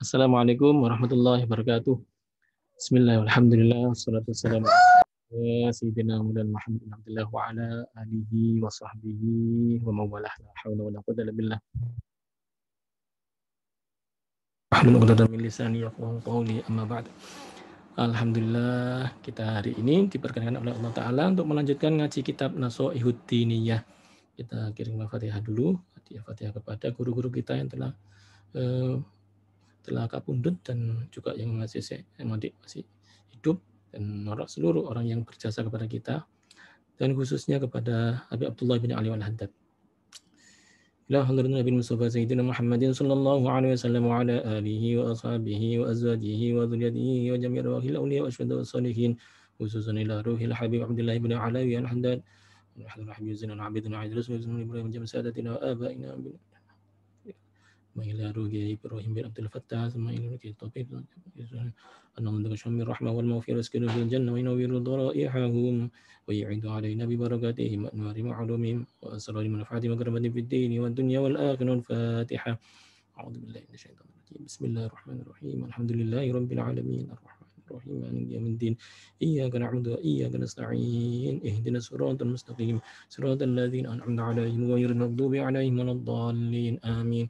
Assalamualaikum warahmatullahi wabarakatuh. Bismillah, alhamdulillah, wassalatu wassalamu ala sayyidina Muhammad bin Abdullah wa ala alihi wa sahbihi wa mawalah. La hawla wa la quwwata illa billah. Wahlul 'uqdatam min lisani yafqahu qawli, amma ba'd. Alhamdulillah, kita hari ini diperkenankan oleh Allah Ta'ala untuk melanjutkan ngaji kitab Nasha'ihud Diniyah. Kita kirim Fatihah dulu, Fatihah kepada guru-guru kita yang telah kapundut dan juga yang masih hidup, dan seluruh orang yang berjasa kepada kita, dan khususnya kepada Habib Abdullah bin Ali Al-Haddad. Ila hadrat Nabi Mustafa Sayyidina Muhammadin sallallahu alaihi wasallam wa ala alihi wa ashabihi wa azwajihi wa dhurriyyatihi wa jami'i arwahil awliya wa asyhadu was-salihin, khususan ila ruhil Habib Abdullah bin Ali Al-Haddad wa hadrat Habib Zainal Abidin wa Idris wa Ibrahim jami' sadatina wa abaina bin Mailaru Ibrahim bin Abdul Fattah sama ini kita topik anam dengan syamir rahmah wal maghfirah sekalian fil jannah wa yunawwiru dharaihahum wa yu'idu alaina bi barakatihim wa anwari ma'lumihim wa asrari manfaati wa karamati fid din wa dunya wal akhirah. Al-Fatihah. A'udzu billahi minasyaitonir rajim. Bismillahirrahmanirrahim. Alhamdulillahi rabbil alamin. Arrahmanir rahim. Maliki yaumiddin. Iyyaka na'budu wa iyyaka nasta'in. Ihdinas siratal mustaqim. Siratal ladzina an'amta 'alaihim ghairil maghdubi 'alaihim waladdallin. Amin.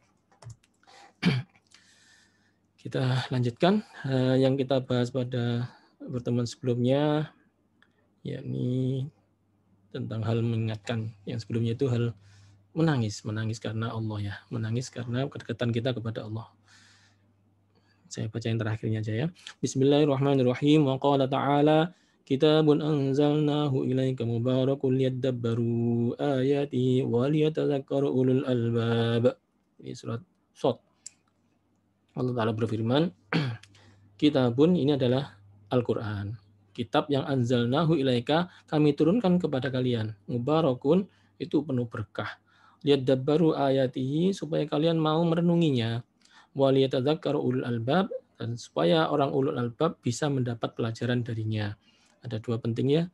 Kita lanjutkan yang kita bahas pada pertemuan sebelumnya, yakni tentang hal mengingatkan. Yang sebelumnya itu hal menangis karena Allah, ya, menangis karena kedekatan kita kepada Allah. Saya baca yang terakhirnya aja, ya. Bismillahirrahmanirrahim. Wa qala ta'ala, kitabun anzalnahu ilaika mubarakun liyadabbaru ayatihi wa liyatadhakkaru ulul albab. Ini surat Shad. Allah Ta'ala berfirman, kitabun ini adalah Al-Quran. Kitab yang anzalnahu ilaika, kami turunkan kepada kalian. Mubarakun, itu penuh berkah. Liyadabbaru ayatihi, supaya kalian mau merenunginya. Wa liyatadhakkaru ulul albab, dan supaya orang ulul albab bisa mendapat pelajaran darinya. Ada dua penting, ya.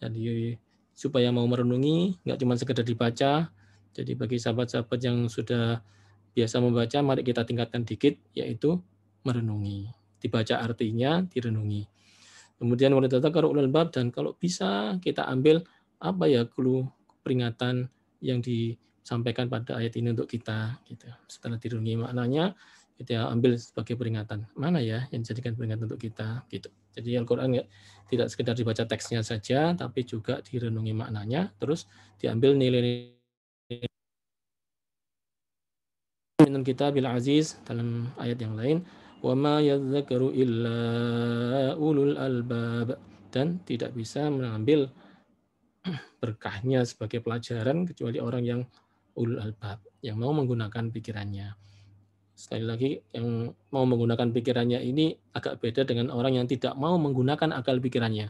Jadi supaya mau merenungi, nggak cuma sekedar dibaca. Jadi bagi sahabat-sahabat yang sudah biasa membaca, mari kita tingkatkan dikit, yaitu merenungi. Dibaca artinya, direnungi. Kemudian waliyatadhakkaru ulul albab, dan kalau bisa kita ambil apa ya clue peringatan yang disampaikan pada ayat ini untuk kita, gitu. Setelah direnungi maknanya, kita ambil sebagai peringatan. Mana ya yang dijadikan peringatan untuk kita, gitu. Jadi Al-Qur'an tidak sekedar dibaca teksnya saja, tapi juga direnungi maknanya, terus diambil nilai-nilai minal kitabil aziz dalam ayat yang lain, wa ma yadhakkaru illa ulul albab, dan tidak bisa mengambil berkahnya sebagai pelajaran kecuali orang yang ulul albab, yang mau menggunakan pikirannya. Sekali lagi, yang mau menggunakan pikirannya ini agak beda dengan orang yang tidak mau menggunakan akal pikirannya.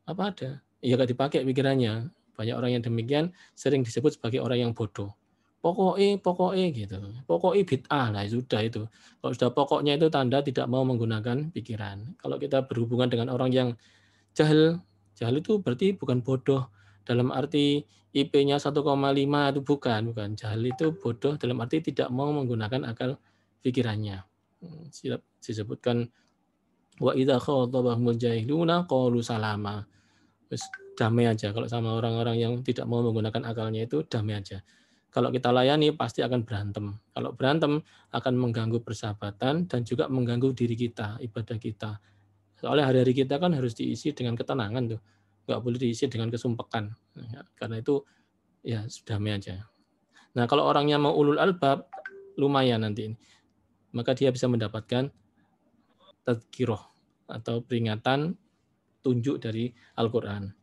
Apa ada? Ya gak dipakai pikirannya. Banyak orang yang demikian sering disebut sebagai orang yang bodoh. Pokoknya gitu. Pokoknya bid'ah lah, sudah itu. Kalau sudah pokoknya itu tanda tidak mau menggunakan pikiran. Kalau kita berhubungan dengan orang yang jahil itu berarti bukan bodoh dalam arti IP-nya 1,5 itu bukan. Jahil itu bodoh dalam arti tidak mau menggunakan akal pikirannya. Disebutkan wa idza khatabahumul jahiluna qalu salama. Terus damai aja. Kalau sama orang-orang yang tidak mau menggunakan akalnya itu damai aja. Kalau kita layani pasti akan berantem. Kalau berantem akan mengganggu persahabatan dan juga mengganggu diri kita, ibadah kita. Soalnya hari-hari kita kan harus diisi dengan ketenangan tuh. Nggak boleh diisi dengan kesumpekan. Karena itu ya damai aja. Nah, kalau orangnya mau ulul albab, lumayan nanti. Maka dia bisa mendapatkan tadzkirah atau peringatan tunjuk dari Al-Quran.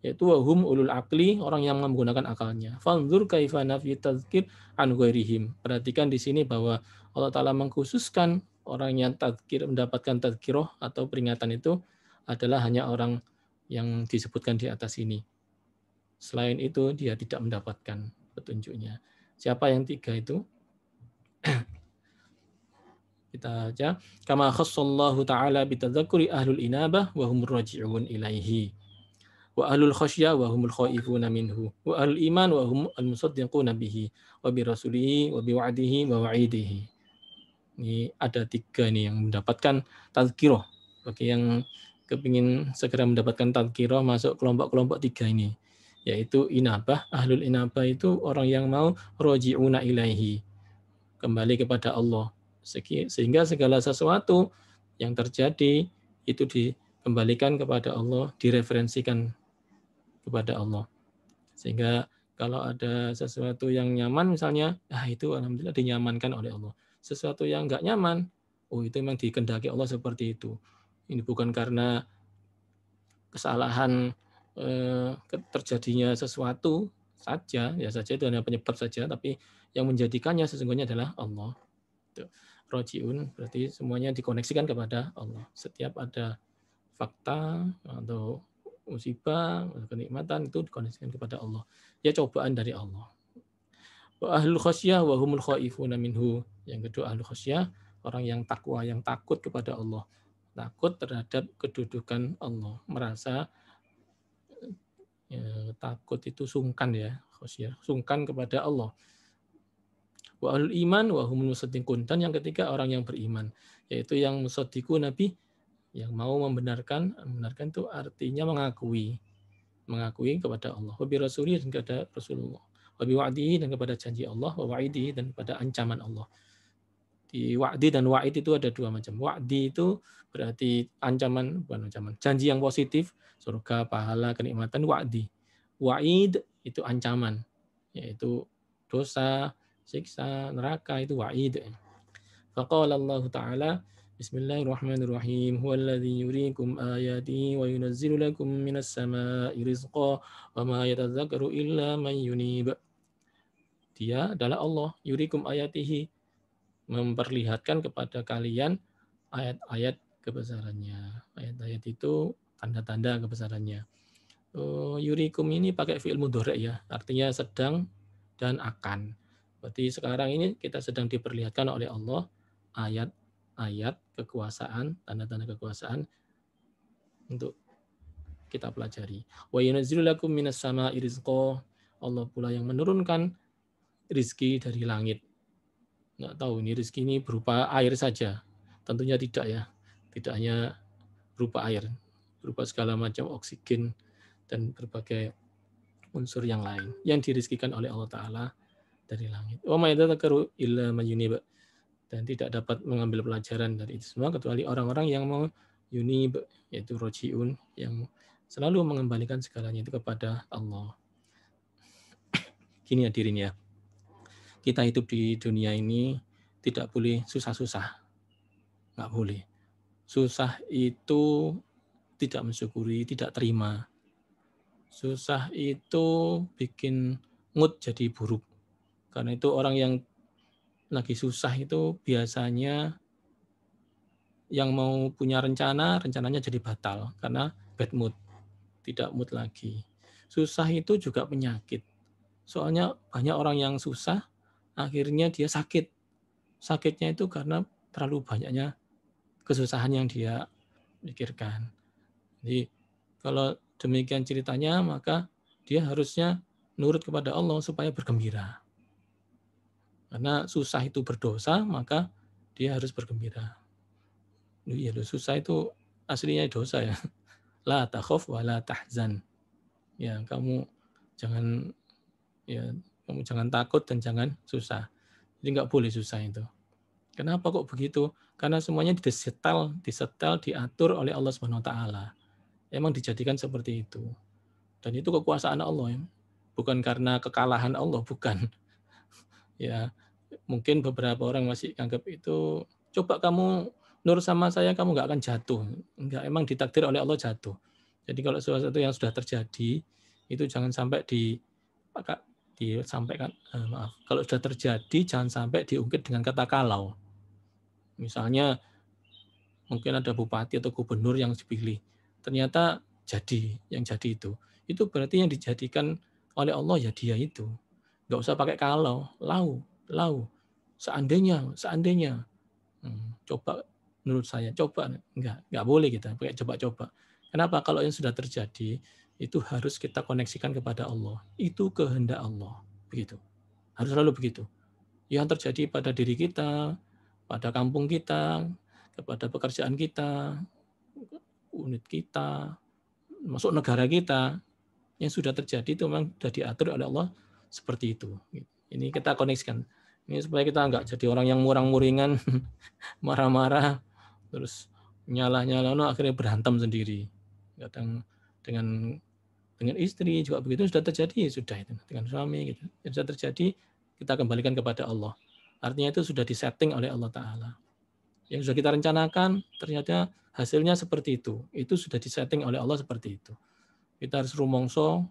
Yaitu wahum ulul aqli, orang yang menggunakan akalnya. Fanzur kaifa nafi tadzkir an ghairihim. Perhatikan di sini bahwa Allah Ta'ala mengkhususkan orang yang mendapatkan tadzkirah atau peringatan itu adalah hanya orang yang disebutkan di atas ini. Selain itu dia tidak mendapatkan petunjuknya. Siapa yang tiga itu? Kita baca, kama khassallahu ta'ala bitadzakuri ahlul inabah wa humur raji'un ilaihi. Wa ahlul khasyah wa humul khaifuna minhu wa ahlul iman wa hum al-musaddiquna bihi wa bi rasulihi wa bi wa'dihi wa wa'idihi. Ini ada 3 ini yang mendapatkan tazkirah. Bagi yang kepingin segera mendapatkan tazkirah masuk kelompok-kelompok 3 ini. Yaitu inabah, ahlul inabah itu orang yang mau roji'una ilaihi, kembali kepada Allah. Sehingga segala sesuatu yang terjadi itu dikembalikan kepada Allah, direferensikan kepada Allah. Sehingga kalau ada sesuatu yang nyaman misalnya, itu alhamdulillah dinyamankan oleh Allah. Sesuatu yang enggak nyaman, itu memang dikehendaki Allah seperti itu. Ini bukan karena kesalahan terjadinya sesuatu saja, ya saja itu hanya penyebab saja, tapi yang menjadikannya sesungguhnya adalah Allah. Rojiun berarti semuanya dikoneksikan kepada Allah. Setiap ada fakta atau musibah, kenikmatan itu dikoneksikan kepada Allah. Ya cobaan dari Allah. Wa ahlul khasyah wa humul khaifuna minhu. Yang kedua ahlul khasyah, orang yang takwa, yang takut kepada Allah. Takut terhadap kedudukan Allah, merasa takut itu sungkan ya, khasyah, sungkan kepada Allah. Wa ahlul iman wa humul musaddiqun. Dan yang ketiga orang yang beriman, yaitu yang musaddiqun nabi, yang mau membenarkan itu artinya mengakui kepada Allah. Wa bi rasulih dan kepada Rasulullah. Wa bi wa'dihi dan kepada janji Allah, wa wa'idihi dan kepada ancaman Allah. Di wa'di dan wa'id itu ada 2 macam. Wa'di itu berarti ancaman, bukan ancaman, janji yang positif, surga, pahala, kenikmatan, wa'di. Wa'id itu ancaman, yaitu dosa, siksa, neraka, itu wa'id. Faqala Allah Ta'ala, Bismillahirrahmanirrahim. Huwallazi yuriikum ayatihi wa yunazzilu lakum minas samaa'i rizqan wa ma yatadzakkaru illa man yunib. Dia adalah Allah, yuriikum ayatihi, memperlihatkan kepada kalian ayat-ayat kebesarannya. Ayat-ayat itu tanda-tanda kebesarannya. Yurikum ini pakai fi'il mudhari' ya, artinya sedang dan akan. Berarti sekarang ini kita sedang diperlihatkan oleh Allah ayat-ayat kekuasaan, tanda-tanda kekuasaan untuk kita pelajari. Wa yunazzilu lakum minas samaa'i rizqan. Allah pula yang menurunkan rizki dari langit. Nggak tahu ini rizki ini berupa air saja. Tentunya tidak ya. Tidak hanya berupa air, berupa segala macam oksigen dan berbagai unsur yang lain yang dirizkikan oleh Allah Ta'ala dari langit. Wa ma yatadzakkaru illa man yunib. Dan tidak dapat mengambil pelajaran dari itu semua kecuali orang-orang yang mau yunib, yaitu rojiun, yang selalu mengembalikan segalanya itu kepada Allah. Gini hadirin ya, kita hidup di dunia ini tidak boleh susah-susah. Nggak boleh. Susah itu tidak mensyukuri, tidak terima. Susah itu bikin mood jadi buruk. Karena itu orang yang lagi susah itu biasanya yang mau punya rencananya jadi batal karena bad mood, tidak mood lagi. Susah itu juga penyakit. Soalnya banyak orang yang susah, akhirnya dia sakit. Sakitnya itu karena terlalu banyaknya kesusahan yang dia pikirkan. Jadi kalau demikian ceritanya, maka dia harusnya nurut kepada Allah supaya bergembira. Karena susah itu berdosa, maka dia harus bergembira. Ya, susah itu aslinya dosa ya. La takhaf wa la tahzan. Ya, kamu jangan takut dan jangan susah. Jadi nggak boleh susah itu. Kenapa kok begitu? Karena semuanya disetel, diatur oleh Allah Subhanahu wa taala. Emang dijadikan seperti itu. Dan itu kekuasaan Allah ya. Bukan karena kekalahan Allah, bukan. Ya, mungkin beberapa orang masih anggap itu, coba kamu nurut sama saya, kamu nggak akan jatuh. Enggak, emang ditakdir oleh Allah jatuh. Jadi kalau sesuatu yang sudah terjadi, itu jangan sampai disampaikan, kalau sudah terjadi, jangan sampai diungkit dengan kata kalau. Misalnya, mungkin ada bupati atau gubernur yang dipilih. Ternyata yang jadi itu berarti yang dijadikan oleh Allah ya dia itu. Nggak usah pakai kalau, lau, seandainya, coba menurut saya, coba, nggak boleh kita pakai coba-coba. Kenapa? Kalau yang sudah terjadi, itu harus kita koneksikan kepada Allah. Itu kehendak Allah, begitu. Harus selalu begitu. Yang terjadi pada diri kita, pada kampung kita, kepada pekerjaan kita, unit kita, masuk negara kita, yang sudah terjadi itu memang sudah diatur oleh Allah seperti itu. Ini kita koneksikan. Ini supaya kita nggak jadi orang yang murang-muringan, marah-marah, terus nyalah-nyalah, akhirnya berantem sendiri. Kadang dengan istri juga begitu, sudah terjadi, sudah itu dengan suami gitu. Yang sudah terjadi, kita kembalikan kepada Allah. Artinya itu sudah disetting oleh Allah Ta'ala. Yang sudah kita rencanakan, ternyata hasilnya seperti itu. Itu sudah disetting oleh Allah seperti itu. Kita harus rumongso,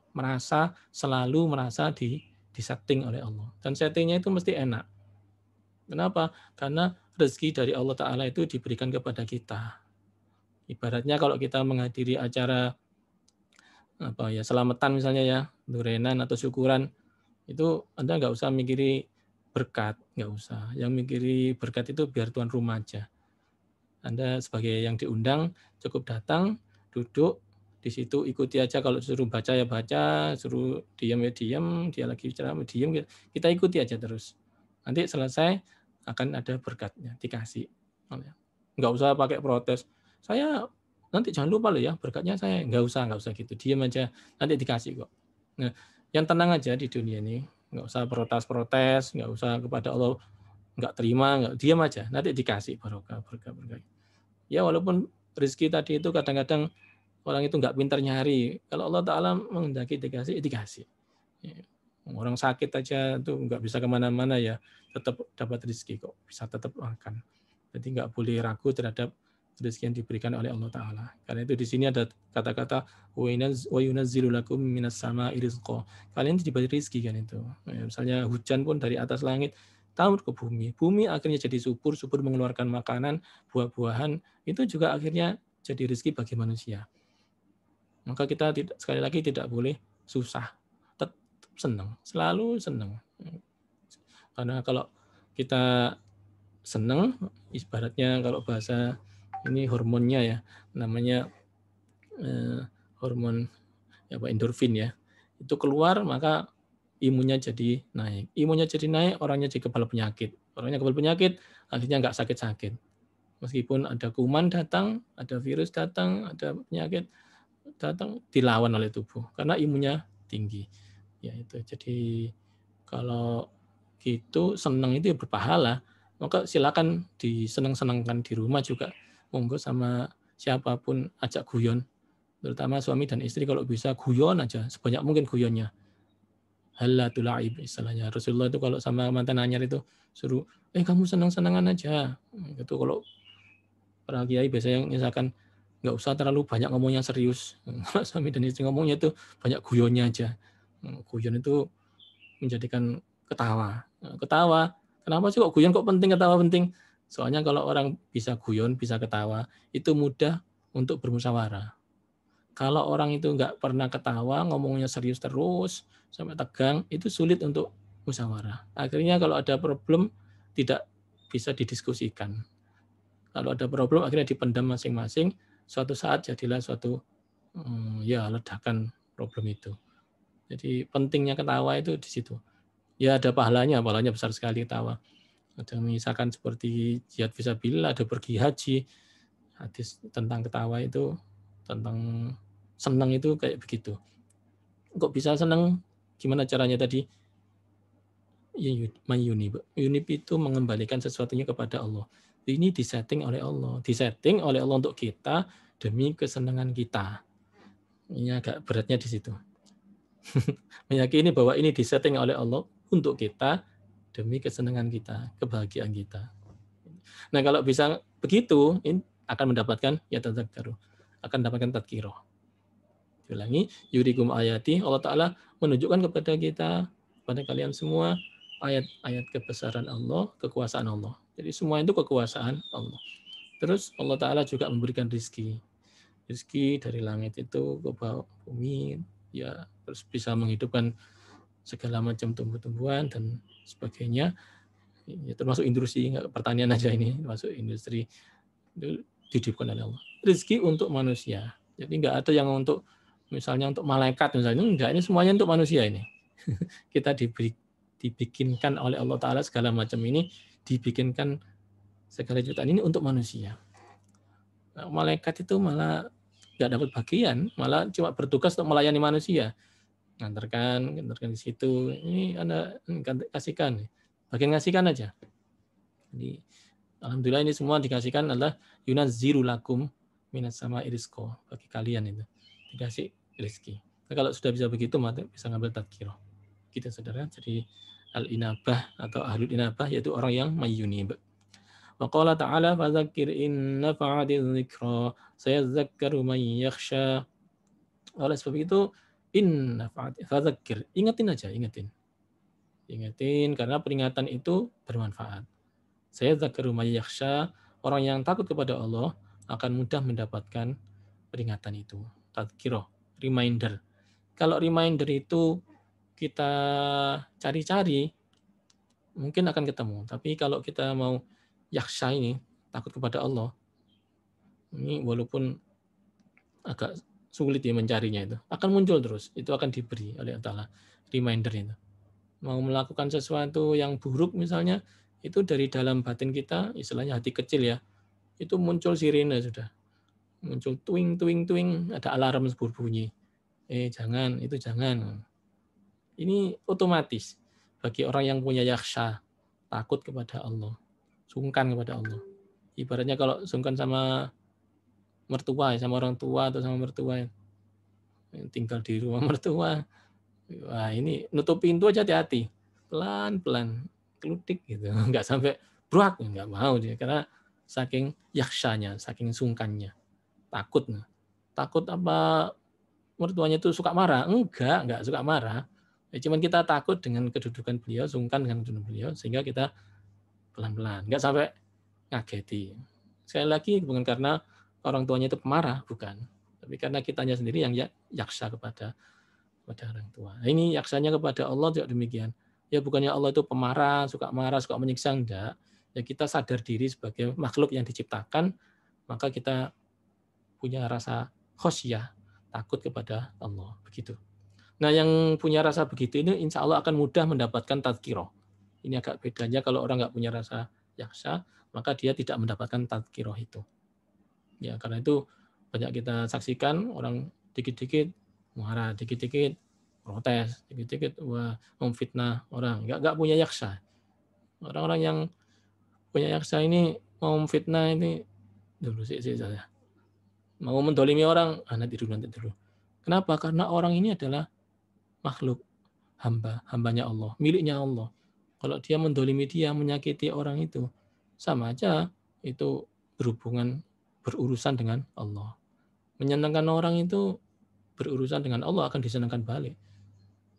selalu merasa disetting oleh Allah. Dan settingnya itu mesti enak. Kenapa? Karena rezeki dari Allah Ta'ala itu diberikan kepada kita. Ibaratnya kalau kita menghadiri acara selamatan misalnya ya, durenan atau syukuran, itu Anda nggak usah mikiri berkat, nggak usah. Yang mikiri berkat itu biar tuan rumah aja. Anda sebagai yang diundang cukup datang, duduk di situ, ikuti aja. Kalau suruh baca ya baca, suruh diam ya diam, dia lagi ceramah diam, kita ikuti aja terus. Nanti selesai akan ada berkatnya, dikasih. Nggak usah pakai protes. Saya nanti jangan lupa loh ya, berkatnya saya nggak usah gitu. Diam aja, nanti dikasih kok. Nah, yang tenang aja di dunia ini, nggak usah protes, nggak usah kepada Allah nggak terima, nggak diam aja, nanti dikasih berkah. Ya walaupun rezeki tadi itu kadang-kadang orang itu nggak pintar nyari. Kalau Allah Ta'ala menghendaki dikasih. Orang sakit aja tuh nggak bisa kemana-mana ya, tetap dapat rezeki kok, bisa tetap makan. Jadi nggak boleh ragu terhadap rezeki yang diberikan oleh Allah Ta'ala. Karena itu di sini ada kata-kata wa yunazzilu lakum minas sama'i rizqa. Kalian diberi rezeki kan itu. Misalnya hujan pun dari atas langit turun ke bumi. Bumi akhirnya jadi subur mengeluarkan makanan, buah-buahan, itu juga akhirnya jadi rezeki bagi manusia. Maka kita sekali lagi tidak boleh susah, tetap senang, selalu senang. Karena kalau kita senang, ibaratnya kalau bahasa ini hormonnya ya, namanya hormon endorfin ya, itu keluar maka imunnya jadi naik. Imunnya jadi naik, orangnya jadi kebal penyakit. Orangnya kebal penyakit, akhirnya nggak sakit-sakit. Meskipun ada kuman datang, ada virus datang, ada penyakit datang, dilawan oleh tubuh karena imunnya tinggi. Ya itu. Jadi kalau gitu senang itu ya berpahala. Maka silakan disenang-senangkan di rumah juga. Monggo sama siapapun ajak guyon. Terutama suami dan istri kalau bisa guyon aja, sebanyak mungkin guyonnya. Halatul aib istilahnya. Rasulullah itu kalau sama mantan anyar itu suruh, kamu senang-senangan aja. Itu kalau para kiai biasanya misalkan nggak usah terlalu banyak ngomongnya serius. Kalau suami dan istri ngomongnya itu banyak guyonnya aja. Guyon itu menjadikan ketawa. Ketawa. Kenapa sih kok guyon kok penting, ketawa penting? Soalnya kalau orang bisa guyon, bisa ketawa, itu mudah untuk bermusyawarah. Kalau orang itu nggak pernah ketawa, ngomongnya serius terus, sampai tegang, itu sulit untuk musyawarah. Akhirnya kalau ada problem, tidak bisa didiskusikan. Kalau ada problem, akhirnya dipendam masing-masing, suatu saat jadilah suatu ledakan problem itu. Jadi pentingnya ketawa itu di situ. Ya ada pahalanya besar sekali ketawa. Ada misalkan seperti jihad fisabilillah, ada pergi haji, hadis tentang ketawa itu, tentang senang itu kayak begitu. Kok bisa senang? Gimana caranya tadi? Yunib itu mengembalikan sesuatunya kepada Allah. Ini disetting oleh Allah. Disetting oleh Allah untuk kita demi kesenangan kita. Ini agak beratnya di situ. Meyakini bahwa ini disetting oleh Allah untuk kita demi kesenangan kita, kebahagiaan kita. Nah, kalau bisa begitu, ini akan mendapatkan yatadzakkaru, akan mendapatkan tadkirah. Ulangi, yurikum ayati, Allah Ta'ala menunjukkan kepada kita, kepada kalian semua, ayat-ayat kebesaran Allah, kekuasaan Allah. Jadi semua itu kekuasaan Allah. Terus Allah Ta'ala juga memberikan rizki. Rizki dari langit itu ke bawah bumi, ya terus bisa menghidupkan segala macam tumbuh-tumbuhan dan sebagainya. Ya, termasuk industri, pertanian aja ini, termasuk industri itu dihidupkan oleh Allah. Rizki untuk manusia. Jadi nggak ada yang untuk misalnya untuk malaikat misalnya, enggak, ini semuanya untuk manusia ini. Kita dibikinkan oleh Allah Ta'ala segala macam ini, dibikinkan Segala ciptaan ini untuk manusia. Nah, malaikat itu malah nggak dapat bagian, malah cuma bertugas untuk melayani manusia. Ngantarkan di situ. Ini Anda kasihkan. Bagian ngasihkan aja. Jadi alhamdulillah ini semua dikasihkan adalah yunazziru lakum minas sama'i rizqa, bagi kalian itu dikasih rezeki. Nah, kalau sudah bisa begitu maka bisa ngambil tadkirah. Gitu saudara. Jadi al-inabah atau ahlul inabah yaitu orang yang mayyunib. Wa qala ta'ala fadzakir in nafa'ati dzikra sayadzakkaru man yakhsha. Oleh sebab itu in nafa'ati fadzakir, ingetin karena peringatan itu bermanfaat. Sayadzakkaru may yakhsha, orang yang takut kepada Allah akan mudah mendapatkan peringatan itu. Tadkirah, reminder. Kalau reminder itu kita cari-cari, mungkin akan ketemu. Tapi kalau kita mau yakhsha ini, takut kepada Allah, ini walaupun agak sulit ya mencarinya itu, akan muncul terus. Itu akan diberi oleh Allah Ta'ala, reminder itu. Mau melakukan sesuatu yang buruk misalnya, itu dari dalam batin kita, istilahnya hati kecil ya, itu muncul sirene sudah. Muncul tuing, tuing, tuing, ada alarm berbunyi. Jangan, itu jangan. Ini otomatis bagi orang yang punya yakhsha, takut kepada Allah, sungkan kepada Allah. Ibaratnya kalau sungkan sama mertua, sama orang tua atau sama mertua, tinggal di rumah mertua, wah ini nutup pintu aja hati-hati, pelan-pelan, kelutik gitu, nggak sampai bruak, nggak mau dia, karena saking yakshanya, saking sungkannya, takut apa mertuanya itu suka marah? Enggak suka marah. Cuman kita takut dengan kedudukan beliau, sungkan dengan kedudukan beliau, sehingga kita pelan-pelan, nggak sampai ngageti. Sekali lagi bukan karena orang tuanya itu pemarah, bukan, tapi karena kitanya sendiri yang yaksa kepada orang tua. Nah, ini yaksanya kepada Allah juga demikian. Ya bukannya Allah itu pemarah, suka marah, suka menyiksa, enggak. Ya kita sadar diri sebagai makhluk yang diciptakan, maka kita punya rasa khosyah, takut kepada Allah. Begitu. Nah yang punya rasa begitu ini insya Allah akan mudah mendapatkan tadkirah. Ini agak bedanya kalau orang nggak punya rasa yaksa, maka dia tidak mendapatkan tadkirah itu. Ya karena itu banyak kita saksikan orang dikit-dikit marah, dikit-dikit protes, dikit-dikit wah memfitnah orang, nggak punya yaksa. Orang-orang yang punya yaksa ini mau memfitnah ini dulu sih saya. Mau mendolimi orang, nanti dulu. Kenapa? Karena orang ini adalah makhluk hambanya Allah, miliknya Allah. Kalau dia mendolimi dia, menyakiti orang itu, sama aja itu berurusan dengan Allah. Menyenangkan orang itu berurusan dengan Allah akan disenangkan balik.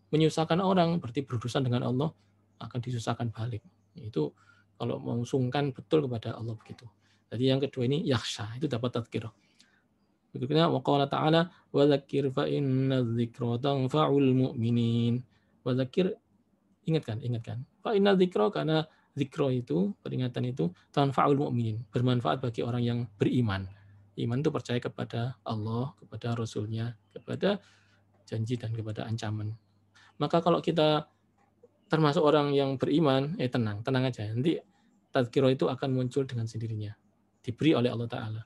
Menyusahkan orang berarti berurusan dengan Allah akan disusahkan balik. Itu kalau mau sungkan betul kepada Allah begitu. Jadi yang kedua ini yakhsha, itu dapat tadkirah. Berikutnya waqala ta'ala wa dzakir fa inna dzikra tanfa'ul mu'minin. Wa dzakir, ingatkan. Fa inna dzikra, karena dzikra itu, peringatan itu tanfa'ul mu'minin, bermanfaat bagi orang yang beriman. Iman itu percaya kepada Allah, kepada Rasul-Nya, kepada janji dan kepada ancaman. Maka kalau kita termasuk orang yang beriman, tenang aja. Nanti tadzkirah itu akan muncul dengan sendirinya. Diberi oleh Allah Ta'ala.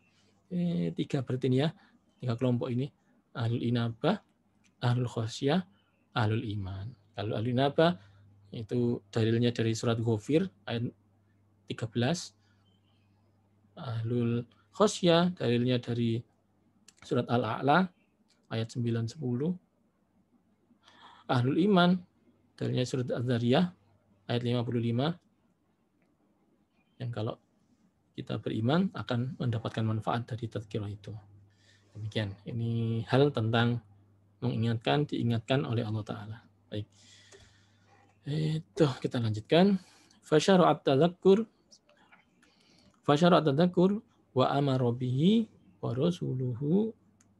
Tiga berarti ini ya, tiga kelompok ini. Ahlul inabah, ahlul khosyah, ahlul iman. Kalau ahlul inabah, itu dalilnya dari surat Ghafir, ayat 13. Ahlul khosyah, dalilnya dari surat Al-A'la, ayat 9-10. Ahlul iman, dalilnya surat Az-Zariyah, ayat 55. Yang kalau kita beriman akan mendapatkan manfaat dari tadzkirah itu. Demikian. Ini hal tentang diingatkan oleh Allah Ta'ala. Baik. Itu kita lanjutkan. Fasyara'at tadzakkur wa amara bihi wa rasuluhu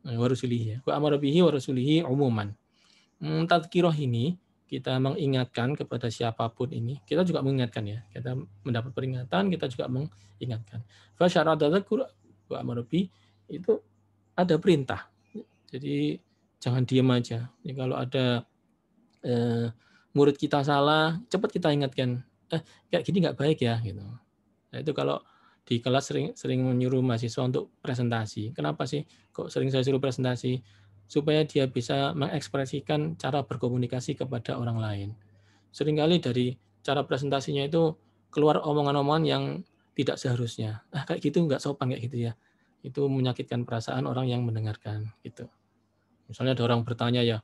wa rasulihi. Wa amara bihi wa rasulihi umuman. Tadzkirah ini kita mengingatkan kepada siapapun ini, kita juga mengingatkan ya. Kita mendapat peringatan, kita juga mengingatkan. Fasyara'at tadzakkur wa amara bihi, itu ada perintah. Jadi jangan diam aja. Jadi kalau ada murid kita salah, cepat kita ingatkan. Kayak gini nggak baik ya gitu. Nah, itu kalau di kelas sering menyuruh mahasiswa untuk presentasi. Kenapa sih kok sering saya suruh presentasi? Supaya dia bisa mengekspresikan cara berkomunikasi kepada orang lain. Seringkali dari cara presentasinya itu keluar omongan-omongan yang tidak seharusnya. Kayak gitu nggak sopan kayak gitu ya. Itu menyakitkan perasaan orang yang mendengarkan gitu. Misalnya ada orang bertanya ya,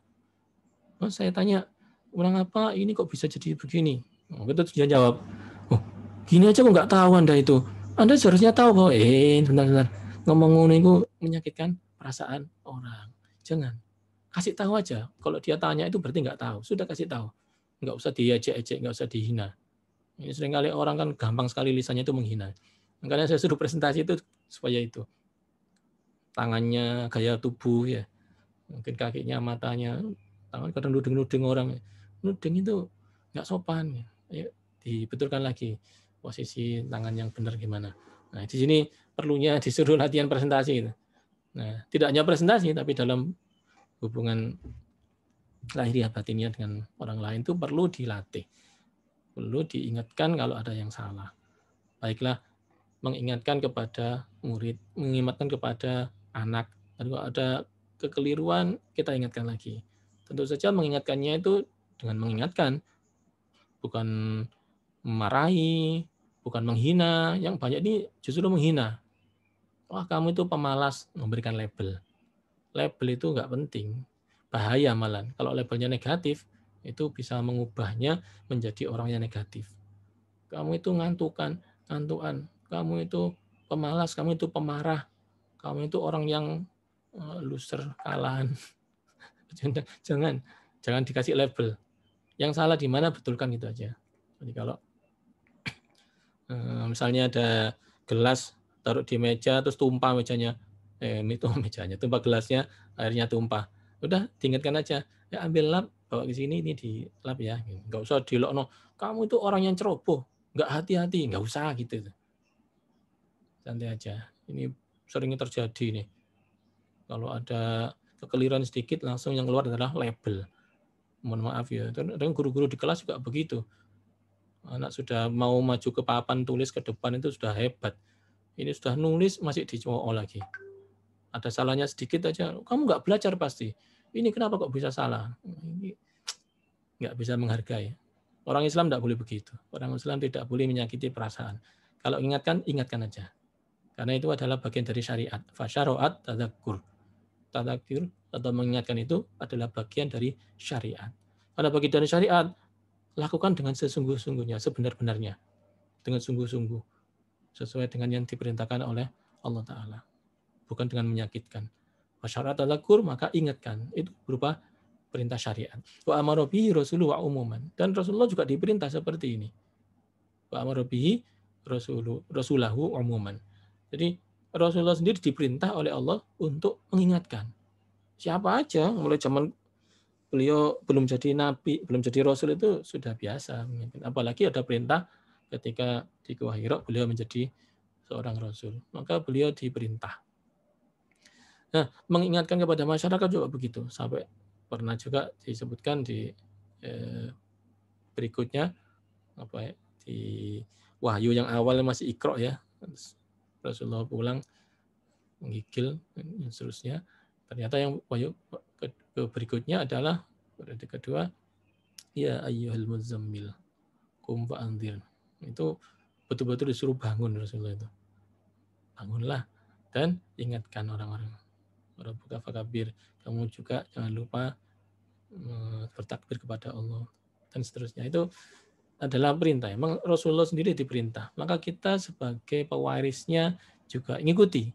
oh, saya tanya, ulang apa ini kok bisa jadi begini? Itu dia jawab, oh, gini aja kok nggak tahu Anda itu. Anda seharusnya tahu bahwa, bentar-bentar, ngomong ngono itu menyakitkan perasaan orang. Jangan. Kasih tahu aja. Kalau dia tanya itu berarti nggak tahu. Sudah kasih tahu. Nggak usah diejek-ejek, nggak usah dihina. Ini seringkali orang kan gampang sekali lisannya itu menghina. Makanya saya suruh presentasi itu supaya itu. Tangannya, gaya tubuh ya. Mungkin kakinya, matanya, tangan kadang nuding-nuding orang. Nuding itu nggak sopan. Ayo dibetulkan lagi posisi tangan yang benar gimana. Nah, di sini perlunya disuruh latihan presentasi. Nah, tidak hanya presentasi, tapi dalam hubungan lahiriah batinnya dengan orang lain itu perlu dilatih. Perlu diingatkan kalau ada yang salah. Baiklah, mengingatkan kepada murid, mengingatkan kepada anak. Kalau ada kekeliruan, kita ingatkan lagi. Tentu saja mengingatkannya itu dengan mengingatkan, bukan memarahi, bukan menghina. Yang banyak ini justru menghina. Wah, kamu itu pemalas, memberikan label. Label itu nggak penting. Bahaya malah. Kalau labelnya negatif, itu bisa mengubahnya menjadi orang yang negatif. Kamu itu ngantukan, ngantukan. Kamu itu pemalas, kamu itu pemarah. Kamu itu orang yang loser, kalahan. Jangan dikasih label. Yang salah di mana betulkan itu aja. Jadi kalau misalnya ada gelas taruh di meja terus tumpah mejanya, tumpah gelasnya, airnya tumpah. Udah diingatkan aja, ya ambil lap, bawa ke sini, ini di lap ya. Nggak usah dilokno, kamu itu orang yang ceroboh, nggak hati-hati, nggak usah gitu. Santai aja. Ini sering terjadi nih. Kalau ada kekeliruan sedikit, langsung yang keluar adalah label. Mohon maaf ya. Dan guru-guru di kelas juga begitu. Anak sudah mau maju ke papan tulis ke depan itu sudah hebat. Ini sudah nulis masih dicowok lagi. Ada salahnya sedikit aja, kamu nggak belajar pasti. Ini kenapa kok bisa salah? Ini nggak bisa menghargai. Orang Islam tidak boleh begitu. Orang Islam tidak boleh menyakiti perasaan. Kalau ingatkan, ingatkan aja. Karena itu adalah bagian dari syariat. Fasyaroat tadzakur. Tadzakur atau mengingatkan itu adalah bagian dari syariat. Karena bagian dari syariat, lakukan dengan sesungguh-sungguhnya, sebenar-benarnya. Dengan sungguh-sungguh. Sesuai dengan yang diperintahkan oleh Allah Ta'ala. Bukan dengan menyakitkan. Wasyarat tadzakur, maka ingatkan. Itu berupa perintah syariat. Wa amara bihi rasuluhu umuman. Dan Rasulullah juga diperintah seperti ini. Wa amara bihi rasulahu umuman. Jadi Rasulullah sendiri diperintah oleh Allah untuk mengingatkan. Siapa aja, mulai zaman beliau belum jadi nabi, belum jadi rasul itu sudah biasa. Apalagi ada perintah ketika di Gua Hira beliau menjadi seorang rasul. Maka beliau diperintah. Nah, mengingatkan kepada masyarakat juga begitu. Sampai pernah juga disebutkan di berikutnya apa ya, di Wahyu yang awal masih Iqra ya. Rasulullah pulang menggigil dan seterusnya. Ternyata yang Wahyu berikutnya adalah periode kedua, ya ayyuhal muzammil qum fa'anzir. Itu betul-betul disuruh bangun Rasulullah itu. Bangunlah dan ingatkan orang-orang. Rabbuka fakabir. Kamu juga jangan lupa bertakbir kepada Allah dan seterusnya. Itu adalah perintah. Memang Rasulullah sendiri diperintah. Maka kita sebagai pewarisnya juga mengikuti.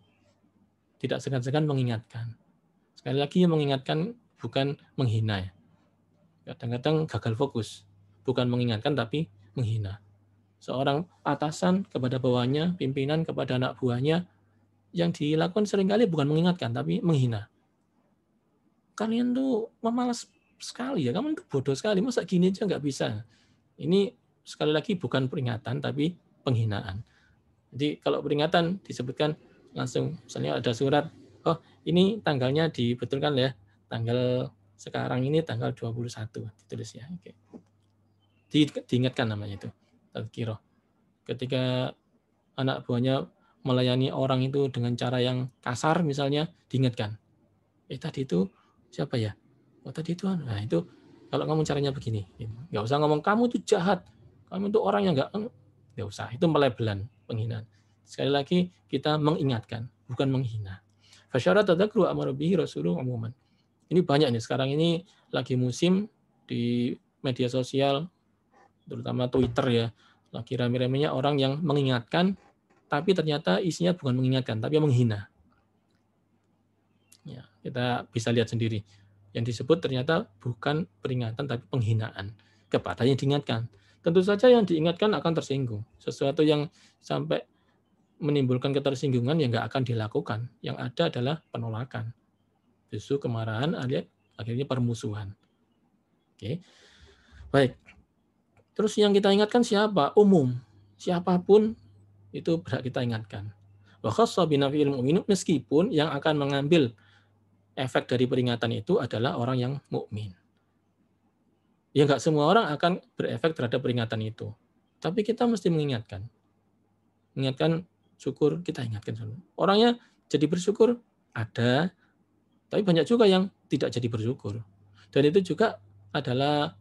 Tidak segan-segan mengingatkan. Sekali lagi mengingatkan bukan menghina. Kadang-kadang gagal fokus. Bukan mengingatkan tapi menghina. Seorang atasan kepada bawahnya, pimpinan kepada anak buahnya, yang dilakukan seringkali bukan mengingatkan tapi menghina. Kalian tuh memalas sekali ya, kamu itu bodoh sekali, masa gini aja nggak bisa. Ini sekali lagi bukan peringatan tapi penghinaan. Jadi kalau peringatan disebutkan langsung, misalnya ada surat, oh ini tanggalnya dibetulkan ya, tanggal sekarang ini tanggal 21 ditulis ya. Oke. Diingatkan namanya itu tadzkirah. Ketika anak buahnya melayani orang itu dengan cara yang kasar misalnya, diingatkan. Tadi itu siapa ya? Oh tadi itu, nah itu kalau ngomong caranya begini, nggak usah ngomong kamu itu jahat, kamu itu orang yang nggak usah, itu pelebelan, penghinaan. Sekali lagi kita mengingatkan, bukan menghina. Fasyara tadzakru amara bihi rasulullah umuman. Ini banyak nih sekarang ini lagi musim di media sosial, terutama Twitter ya, lagi rame-ramenya orang yang mengingatkan, tapi ternyata isinya bukan mengingatkan, tapi menghina. Ya, kita bisa lihat sendiri. Yang disebut ternyata bukan peringatan tapi penghinaan kepada yang diingatkan. Tentu saja yang diingatkan akan tersinggung. Sesuatu yang sampai menimbulkan ketersinggungan yang nggak akan dilakukan. Yang ada adalah penolakan. Justru kemarahan akhirnya permusuhan. Oke. Baik. Terus yang kita ingatkan siapa? Umum. Siapapun itu berhak kita ingatkan. Wa khassa binafil mu'min, meskipun yang akan mengambil efek dari peringatan itu adalah orang yang mukmin. Ya nggak semua orang akan berefek terhadap peringatan itu. Tapi kita mesti mengingatkan. Mengingatkan syukur, kita ingatkan. Orangnya jadi bersyukur, ada. Tapi banyak juga yang tidak jadi bersyukur. Dan itu juga adalah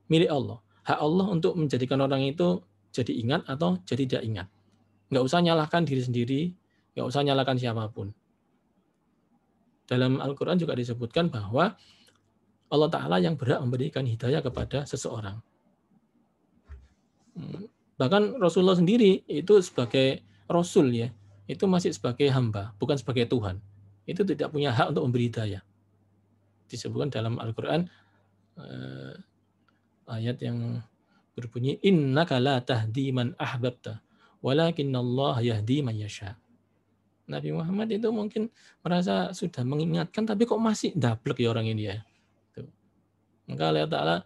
milik Allah. Hak Allah untuk menjadikan orang itu jadi ingat atau jadi tidak ingat. Nggak usah nyalahkan diri sendiri, nggak usah nyalahkan siapapun. Dalam Al-Quran juga disebutkan bahwa Allah Ta'ala yang berhak memberikan hidayah kepada seseorang. Bahkan Rasulullah sendiri itu sebagai Rasul ya, itu masih sebagai hamba, bukan sebagai Tuhan. Itu tidak punya hak untuk memberi hidayah. Disebutkan dalam Al-Quran ayat yang berbunyi, innaka la tahdi man ahbabta, walakinnallaha yahdi man yasha. Nabi Muhammad itu mungkin merasa sudah mengingatkan, tapi kok masih dablek ya orang ini ya. Maka Allah Ta'ala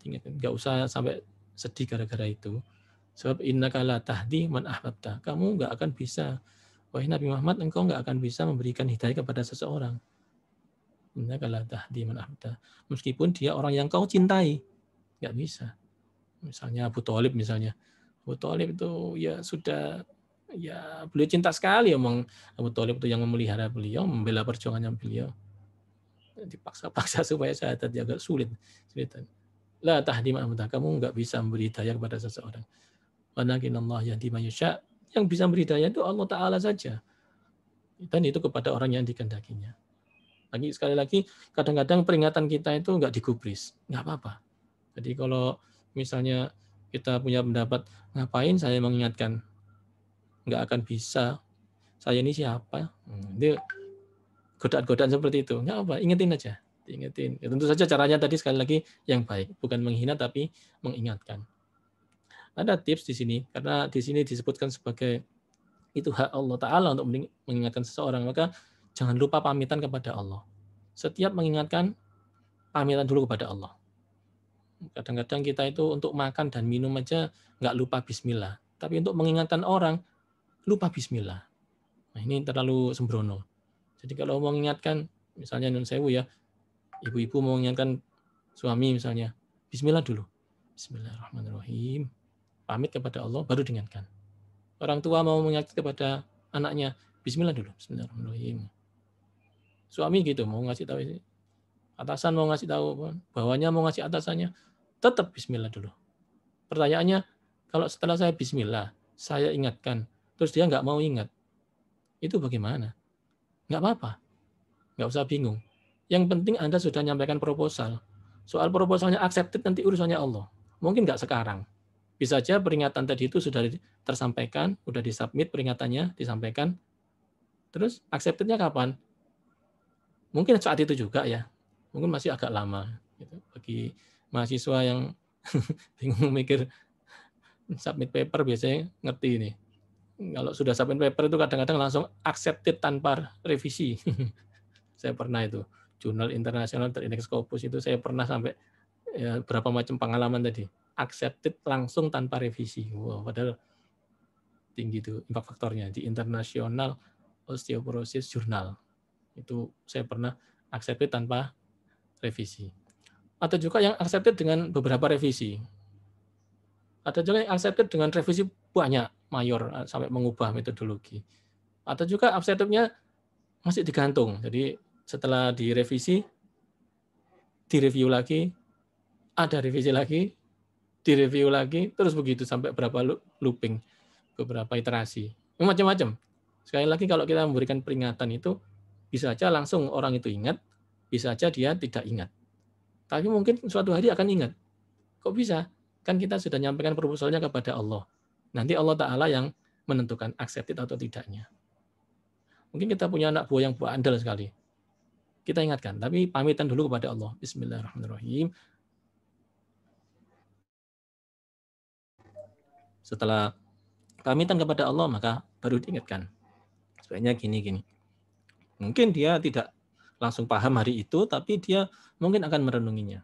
nggak usah sampai sedih gara-gara itu. Sebab innaka la tahdi man ahbabta. Kamu nggak akan bisa, wahai Nabi Muhammad, engkau nggak akan bisa memberikan hidayah kepada seseorang. Innaka la tahdi man ahbabta. Meskipun dia orang yang kau cintai, nggak bisa. Misalnya Abu Thalib misalnya. Abu Thalib itu ya sudah, ya beliau cinta sekali omong Abu Thalib itu yang memelihara beliau, membela perjuangannya beliau. Dipaksa-paksa supaya syahadat ya agak sulit. La tahdi man ahbabta. Kamu nggak bisa memberi hidayah kepada seseorang. Walakinallah yahdi man yasha. Yang bisa memberi hidayah itu Allah Ta'ala saja. Dan itu kepada orang yang dikehendakinya. Sekali lagi, kadang-kadang peringatan kita itu nggak digubris. Nggak apa-apa. Jadi kalau misalnya kita punya pendapat, ngapain saya mengingatkan? Nggak akan bisa. Saya ini siapa? Itu godaan-godaan seperti itu. Nggak apa, ingetin aja. Diingetin. Ya, tentu saja caranya tadi sekali lagi yang baik. Bukan menghina, tapi mengingatkan. Ada tips di sini, karena di sini disebutkan sebagai itu hak Allah Ta'ala untuk mengingatkan seseorang, maka jangan lupa pamitan kepada Allah. Setiap mengingatkan, pamitan dulu kepada Allah. Kadang-kadang kita itu untuk makan dan minum aja nggak lupa bismillah. Tapi untuk mengingatkan orang, lupa bismillah. Nah ini terlalu sembrono. Jadi kalau mau mengingatkan, misalnya Nun Sewu ya, ibu-ibu mau mengingatkan suami misalnya, bismillah dulu. Bismillahirrahmanirrahim. Pamit kepada Allah, baru diingatkan. Orang tua mau mengingatkan kepada anaknya, bismillah dulu. Bismillahirrahmanirrahim. Suami gitu, mau ngasih tahu, atasan mau ngasih tahu, bawahnya mau ngasih atasannya, tetap bismillah dulu. Pertanyaannya, kalau setelah saya bismillah, saya ingatkan, terus dia nggak mau ingat, itu bagaimana? Nggak apa-apa, nggak usah bingung. Yang penting Anda sudah menyampaikan proposal. Soal proposalnya accepted, nanti urusannya Allah. Mungkin nggak sekarang. Bisa saja peringatan tadi itu sudah tersampaikan, sudah disubmit peringatannya, disampaikan. Terus accepted-nya kapan? Mungkin saat itu juga ya. Mungkin masih agak lama. Gitu. Bagi mahasiswa yang bingung mikir submit paper biasanya ngerti ini. Kalau sudah submit paper itu kadang-kadang langsung accepted tanpa revisi. Saya pernah itu. Jurnal internasional terindeks Scopus itu saya pernah sampai ya, berapa macam pengalaman tadi. Accepted langsung tanpa revisi. Wow, padahal tinggi itu impact faktornya di International Osteoporosis Journal. Itu saya pernah accepted tanpa revisi. Atau juga yang accepted dengan beberapa revisi. Ada juga yang accepted dengan revisi banyak, mayor sampai mengubah metodologi. Atau juga absentumnya masih digantung. Jadi setelah direvisi, direview lagi, ada revisi lagi, direview lagi, terus begitu sampai berapa looping, beberapa iterasi. Macam-macam. Sekali lagi kalau kita memberikan peringatan itu, bisa aja langsung orang itu ingat, bisa aja dia tidak ingat. Tapi mungkin suatu hari akan ingat. Kok bisa? Kan kita sudah nyampaikan proposalnya kepada Allah. Nanti Allah Ta'ala yang menentukan accepted atau tidaknya. Mungkin kita punya anak buah yang andal sekali. Kita ingatkan, tapi pamitan dulu kepada Allah. Bismillahirrahmanirrahim. Setelah pamitan kepada Allah, maka baru diingatkan. Sebenarnya gini-gini. Mungkin dia tidak langsung paham hari itu, tapi dia mungkin akan merenunginya.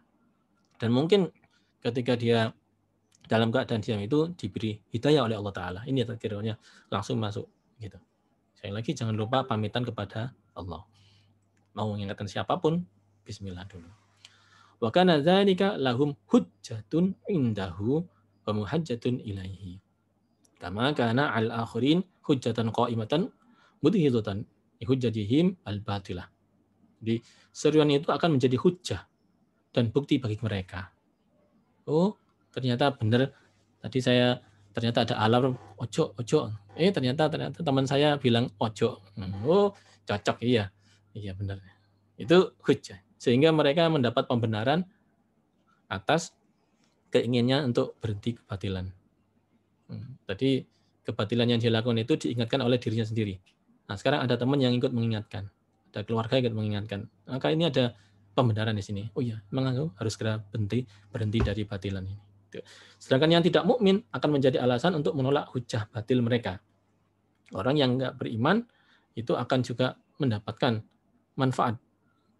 Dan mungkin ketika dia dalam keadaan diam itu diberi hidayah oleh Allah Ta'ala. Ini takdirnya langsung masuk. Gitu. Sekali lagi jangan lupa pamitan kepada Allah. Mau mengingatkan siapapun, bismillah dulu. Wa kana dzalika lahum hujjatun indahu wa muhajjatun ilaihi. Kama kana al-akhirin hujjatan qa'imatan mudhidatan hujjatihim al-batilah. Jadi seruan itu akan menjadi hujjah dan bukti bagi mereka. Oh, ternyata benar tadi saya ternyata ada alarm ojo. Ternyata teman saya bilang ojo. Oh, cocok iya. Iya benar. Itu hujjah. Sehingga mereka mendapat pembenaran atas keinginannya untuk berhenti kebatilan. Tadi kebatilan yang dilakukan itu diingatkan oleh dirinya sendiri. Nah, sekarang ada teman yang ikut mengingatkan. Ada keluarga yang ikut mengingatkan. Maka ini ada pembenaran di sini. Oh iya, memang aku harus segera berhenti dari batilan ini. Sedangkan yang tidak mukmin akan menjadi alasan untuk menolak hujah batil mereka. Orang yang enggak beriman itu akan juga mendapatkan manfaat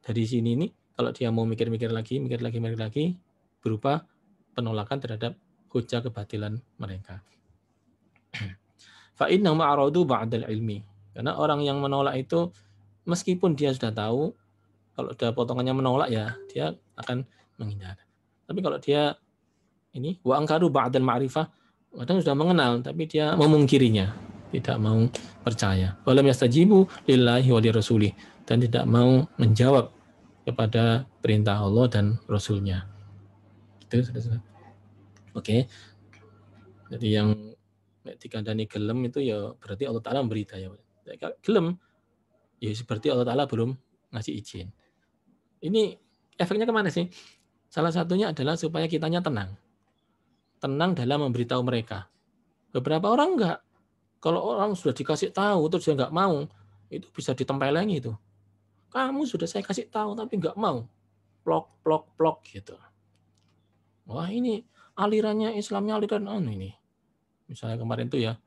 dari sini ini. Kalau dia mau mikir lagi, berupa penolakan terhadap hujah kebatilan mereka. Fa'innahum a'radu ba'dal ilmi. Karena orang yang menolak itu meskipun dia sudah tahu, kalau ada potongannya menolak ya, dia akan menghindar. Tapi kalau dia ini wa angkaru ba'dal ma'rifah, kadang sudah mengenal tapi dia memungkirinya, tidak mau percaya. Walam yastajibu lillahi wa lirrasulih, dan tidak mau menjawab kepada perintah Allah dan Rasulnya. Itu sudah. Oke. Jadi yang dikandani gelem itu ya berarti Allah Ta'ala memberi hidayah. Gelem, ya seperti Allah Ta'ala belum ngasih izin. Ini efeknya kemana sih? Salah satunya adalah supaya kitanya tenang. Tenang dalam memberitahu mereka. Beberapa orang enggak. Kalau orang sudah dikasih tahu terus dia enggak mau, itu bisa ditempeleng itu. Kamu sudah saya kasih tahu tapi enggak mau. Plok gitu. Wah ini alirannya Islamnya aliran ini. Misalnya kemarin tuh ya,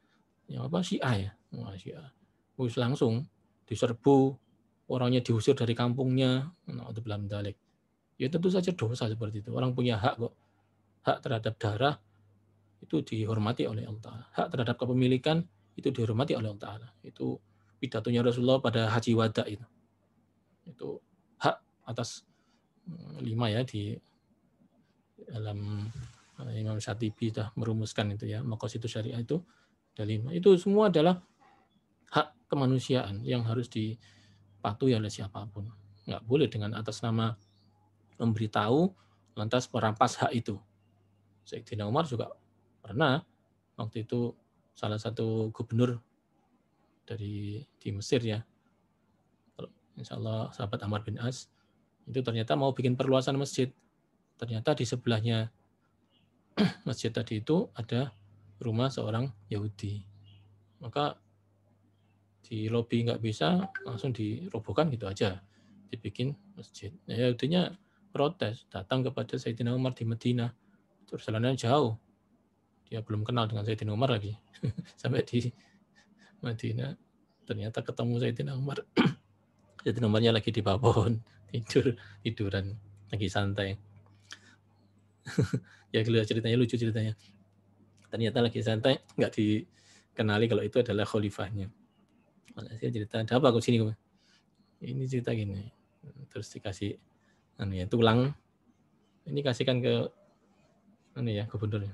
yang apa Syiah ya. Wah Syiah. Terus langsung diserbu, orangnya diusir dari kampungnya. Na'udzubillah min dzalik. Ya tentu saja dosa seperti itu. Orang punya hak kok. Hak terhadap darah itu dihormati oleh Allah. Hak terhadap kepemilikan itu dihormati oleh Allah Ta'ala. Itu pidatonya Rasulullah pada Haji Wada itu. Itu hak atas 5 ya di dalam Imam Syatibi sudah merumuskan itu ya. Maqasidus syariah itu ada 5. Itu semua adalah hak kemanusiaan yang harus dipatuhi oleh siapapun. Nggak boleh dengan atas nama memberitahu lantas merampas hak itu. Sayyidina Umar juga pernah waktu itu salah satu gubernur di Mesir ya. Insya Allah sahabat Amr bin As itu ternyata mau bikin perluasan masjid. Ternyata di sebelahnya masjid tadi itu ada rumah seorang Yahudi. Maka di lobi nggak bisa, langsung dirobohkan gitu aja. Dibikin masjid. Ya, Yahudinya protes, datang kepada Sayyidina Umar di Madinah. Perjalanan jauh. Dia belum kenal dengan Sayyidina Umar lagi. Sampai di Madinah, ternyata ketemu Sayyidina Umar. Sayyidina Umarnya lagi di babon, tiduran, lagi santai. Ya ceritanya lucu ceritanya. Ternyata lagi santai, nggak dikenali kalau itu adalah khalifahnya. Saya cerita, ada apa aku sini? Ini cerita gini. Terus dikasih tulang. Ini kasihkan ke gubernurnya.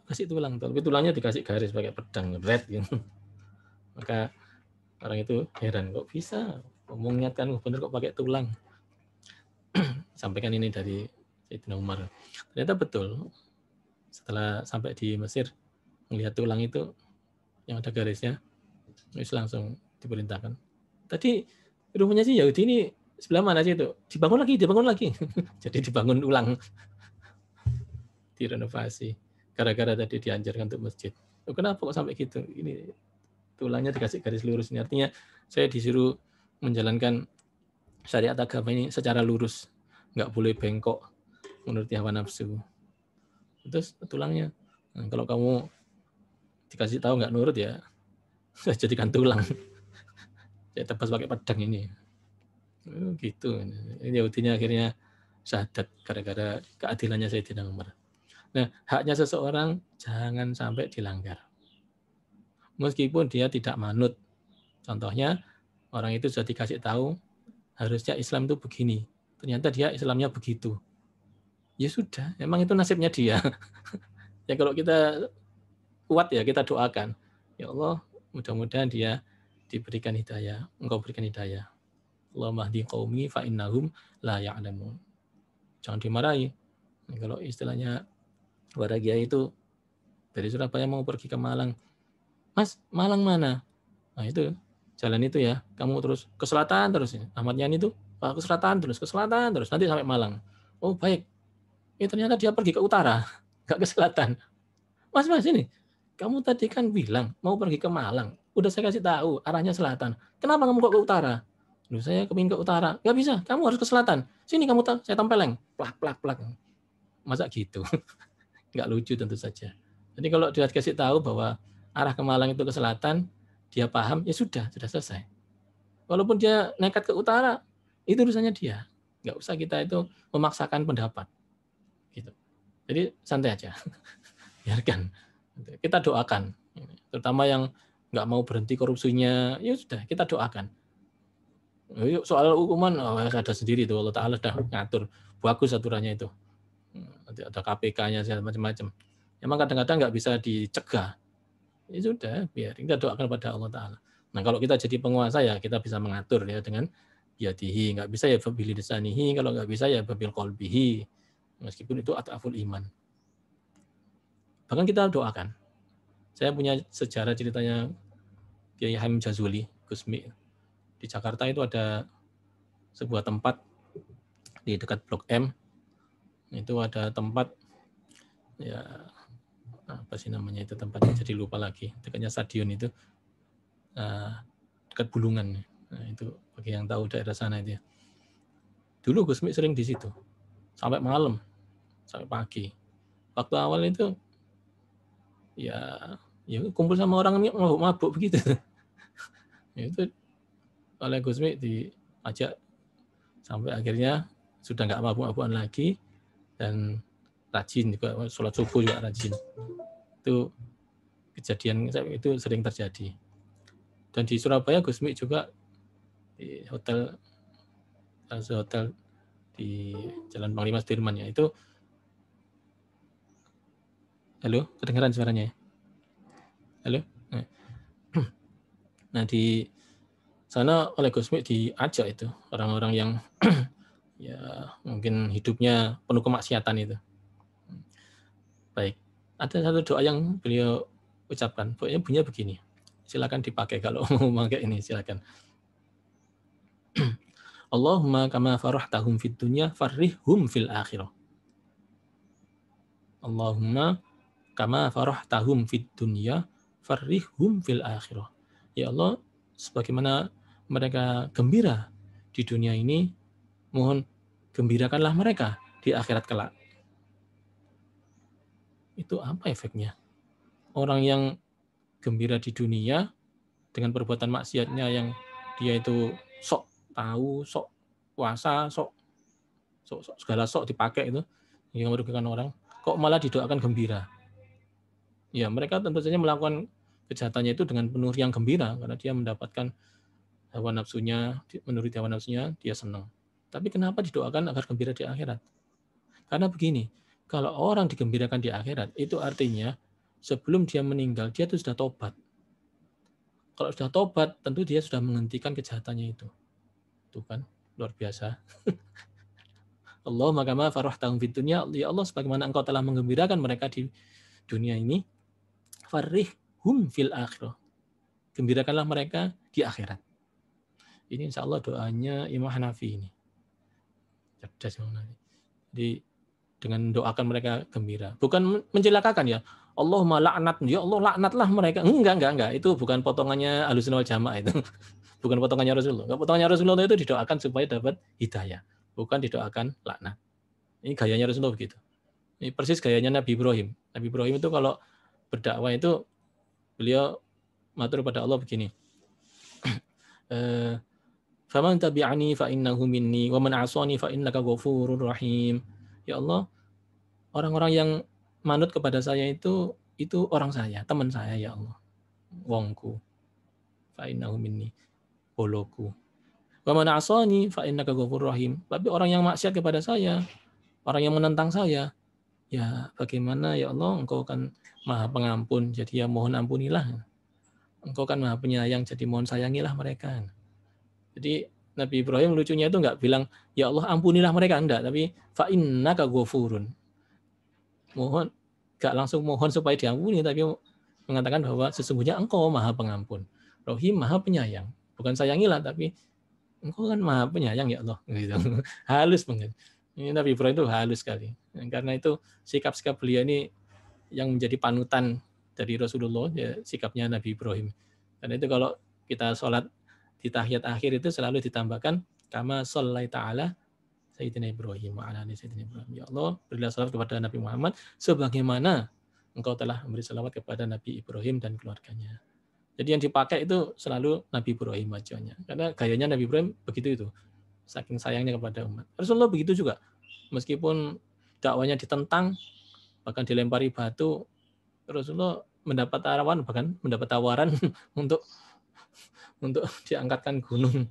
kasih tulang, tapi tulangnya dikasih garis pakai pedang, red gitu. Maka orang itu heran, kok bisa mengingatkan bener kok pakai tulang. Sampaikan ini dari Sayyidina Umar. Ternyata betul. Setelah sampai di Mesir, melihat tulang itu yang ada garisnya, terus langsung diperintahkan. Tadi rumahnya sih Yahudi ini sebelah mana sih itu? Dibangun lagi. Jadi dibangun ulang, direnovasi. Gara-gara tadi dianjurkan untuk masjid. Kenapa kok sampai gitu? Ini tulangnya dikasih garis lurus. Ini artinya saya disuruh menjalankan syariat agama ini secara lurus. Nggak boleh bengkok menurut hawa nafsu. Terus tulangnya, nah, kalau kamu dikasih tahu nggak nurut ya, saya jadikan tulang. Saya tebas pakai pedang ini. Gitu. Ini Yahudinya akhirnya syahadat gara-gara keadilannya Sayyidina Umar. Nah, haknya seseorang jangan sampai dilanggar. Meskipun dia tidak manut. Contohnya, orang itu sudah dikasih tahu, harusnya Islam itu begini. Ternyata dia Islamnya begitu. Ya sudah, emang itu nasibnya dia. Ya kalau kita kuat ya kita doakan. Ya Allah, mudah-mudahan dia diberikan hidayah. Engkau berikan hidayah. Allahumma hdi qaumi fa innahum la ya'lamun. Jangan dimarahi. Kalau istilahnya para kiai itu dari Surabaya mau pergi ke Malang. Mas, Malang mana? Nah itu, jalan itu ya. Kamu terus ke selatan terus. Ahmad Yani itu ke selatan terus, nanti sampai Malang. Oh baik. Ternyata dia pergi ke utara, nggak ke selatan. Mas ini, kamu tadi kan bilang mau pergi ke Malang. Udah saya kasih tahu arahnya selatan. Kenapa kamu kok ke utara? Loh, saya kepingin ke utara. Nggak bisa, kamu harus ke selatan. Sini kamu saya tempeleng. Plak. Masa gitu? Nggak lucu tentu saja. Jadi kalau dia kasih tahu bahwa arah ke Malang itu ke selatan, dia paham, ya sudah selesai. Walaupun dia nekat ke utara, itu urusannya dia. Nggak usah kita itu memaksakan pendapat. Gitu. Jadi santai aja. Biarkan. Kita doakan. Terutama yang nggak mau berhenti korupsinya, ya sudah, kita doakan. Soal hukuman, ada sendiri tuh, Allah Ta'ala sudah ngatur. Bagus aturannya itu. Ada KPK-nya, macam-macam. Emang kadang-kadang nggak bisa dicegah. Ya sudah, biar kita doakan pada Allah Ta'ala. Nah kalau kita jadi penguasa ya kita bisa mengatur ya dengan biadihi. Nggak bisa ya babil lisanihi, kalau nggak bisa ya babil qalbihi. Meskipun itu ataful iman. Bahkan kita doakan. Saya punya sejarah ceritanya Kiai Hamim Jazuli, Gusmi. Di Jakarta itu ada sebuah tempat di dekat Blok M. Itu ada tempat ya apa sih namanya itu tempatnya, jadi lupa lagi. Dekatnya stadion itu dekat Bulungan. Nah, itu bagi yang tahu daerah sana itu ya. Dulu Gusmi sering di situ sampai malam, sampai pagi. Waktu awal itu ya kumpul sama orang mabuk begitu. Itu oleh Gusmi diajak sampai akhirnya sudah nggak mabuk-mabukan lagi dan rajin juga, sholat subuh juga rajin. Itu kejadian itu sering terjadi. Dan di Surabaya Gusmi juga di hotel di Jalan Panglima Sudirman ya, itu halo, kedengaran suaranya ya? Halo? Nah di sana oleh Gusmi diajak itu orang-orang yang ya mungkin hidupnya penuh kemaksiatan itu. Baik, ada satu doa yang beliau ucapkan, pokoknya bunyinya begini. Silakan dipakai kalau mau pakai ini, silakan. Allahumma kama farahtahum fid dunya farrihhum fil akhirah. Allahumma kama farahtahum fid dunya farrihhum fil akhirah. Ya Allah, sebagaimana mereka gembira di dunia ini, mohon gembirakanlah mereka di akhirat kelak. Itu apa efeknya? Orang yang gembira di dunia dengan perbuatan maksiatnya yang dia itu sok tahu, sok puasa, sok segala sok dipakai itu yang merugikan orang, kok malah didoakan gembira. Ya, mereka tentu saja melakukan kejahatannya itu dengan penuh riang gembira karena dia mendapatkan hawa nafsunya, menuruti hawa nafsunya, dia senang. Tapi kenapa didoakan agar gembira di akhirat? Karena begini, Kalau orang digembirakan di akhirat, itu artinya sebelum dia meninggal, dia itu sudah tobat. Kalau sudah tobat, tentu dia sudah menghentikan kejahatannya itu. Tuh kan, luar biasa. Allahumma kama farrahtahum fid dunya, ya Allah sebagaimana engkau telah menggembirakan mereka di dunia ini, farrihhum fil akhirah. Gembirakanlah mereka di akhirat. Ini insya Allah doanya Imam Hanafi ini. Cerdas Imam Hanafi. Jadi dengan doakan mereka gembira. Bukan mencelakakan ya. Allahumma laknat, ya Allah laknatlah mereka. Enggak. Itu bukan potongannya Ahlussunnah wal Jamaah itu. Bukan potongannya Rasulullah. Potongannya Rasulullah itu didoakan supaya dapat hidayah. Bukan didoakan laknat. Ini gayanya Rasulullah begitu. Ini persis gayanya Nabi Ibrahim. Nabi Ibrahim itu kalau berdakwah itu beliau matur pada Allah begini. Faman tabi'ani fa innahu minni wa man 'asani fa innaka ghafurur rahim. Ya Allah, orang-orang yang manut kepada saya itu orang saya, teman saya ya Allah. Wongku. Fa innahu minni. Boloku. Wa man 'asani fa innaka ghafurur rahim. Tapi orang yang maksiat kepada saya, orang yang menentang saya, ya bagaimana ya Allah, engkau kan Maha Pengampun, jadi ya mohon ampunilah. Engkau kan Maha Penyayang, jadi mohon sayangilah mereka. Jadi Nabi Ibrahim lucunya itu enggak bilang, ya Allah ampunilah mereka, enggak, tapi fa innaka ghafurun. Mohon, enggak langsung mohon supaya diampuni, tapi mengatakan bahwa sesungguhnya engkau Maha Pengampun. Rahim Maha Penyayang. Bukan sayangilah, tapi engkau kan Maha Penyayang ya Allah. Gitu. Halus banget. Ini Nabi Ibrahim itu halus sekali. Karena itu sikap-sikap beliau ini yang menjadi panutan dari Rasulullah, ya, sikapnya Nabi Ibrahim. Karena itu kalau kita sholat di tahiyat akhir itu selalu ditambahkan kama shallaita ala Sayyidina Ibrahim wa ala ali Sayyidina Ibrahim. Ya Allah, berilah salat kepada Nabi Muhammad sebagaimana engkau telah memberi salawat kepada Nabi Ibrahim dan keluarganya. Jadi yang dipakai itu selalu Nabi Ibrahim wajahnya. Karena gayanya Nabi Ibrahim begitu itu. Saking sayangnya kepada umat. Rasulullah begitu juga. Meskipun dakwanya ditentang, bahkan dilempari batu, Rasulullah mendapat tawaran untuk diangkatkan gunung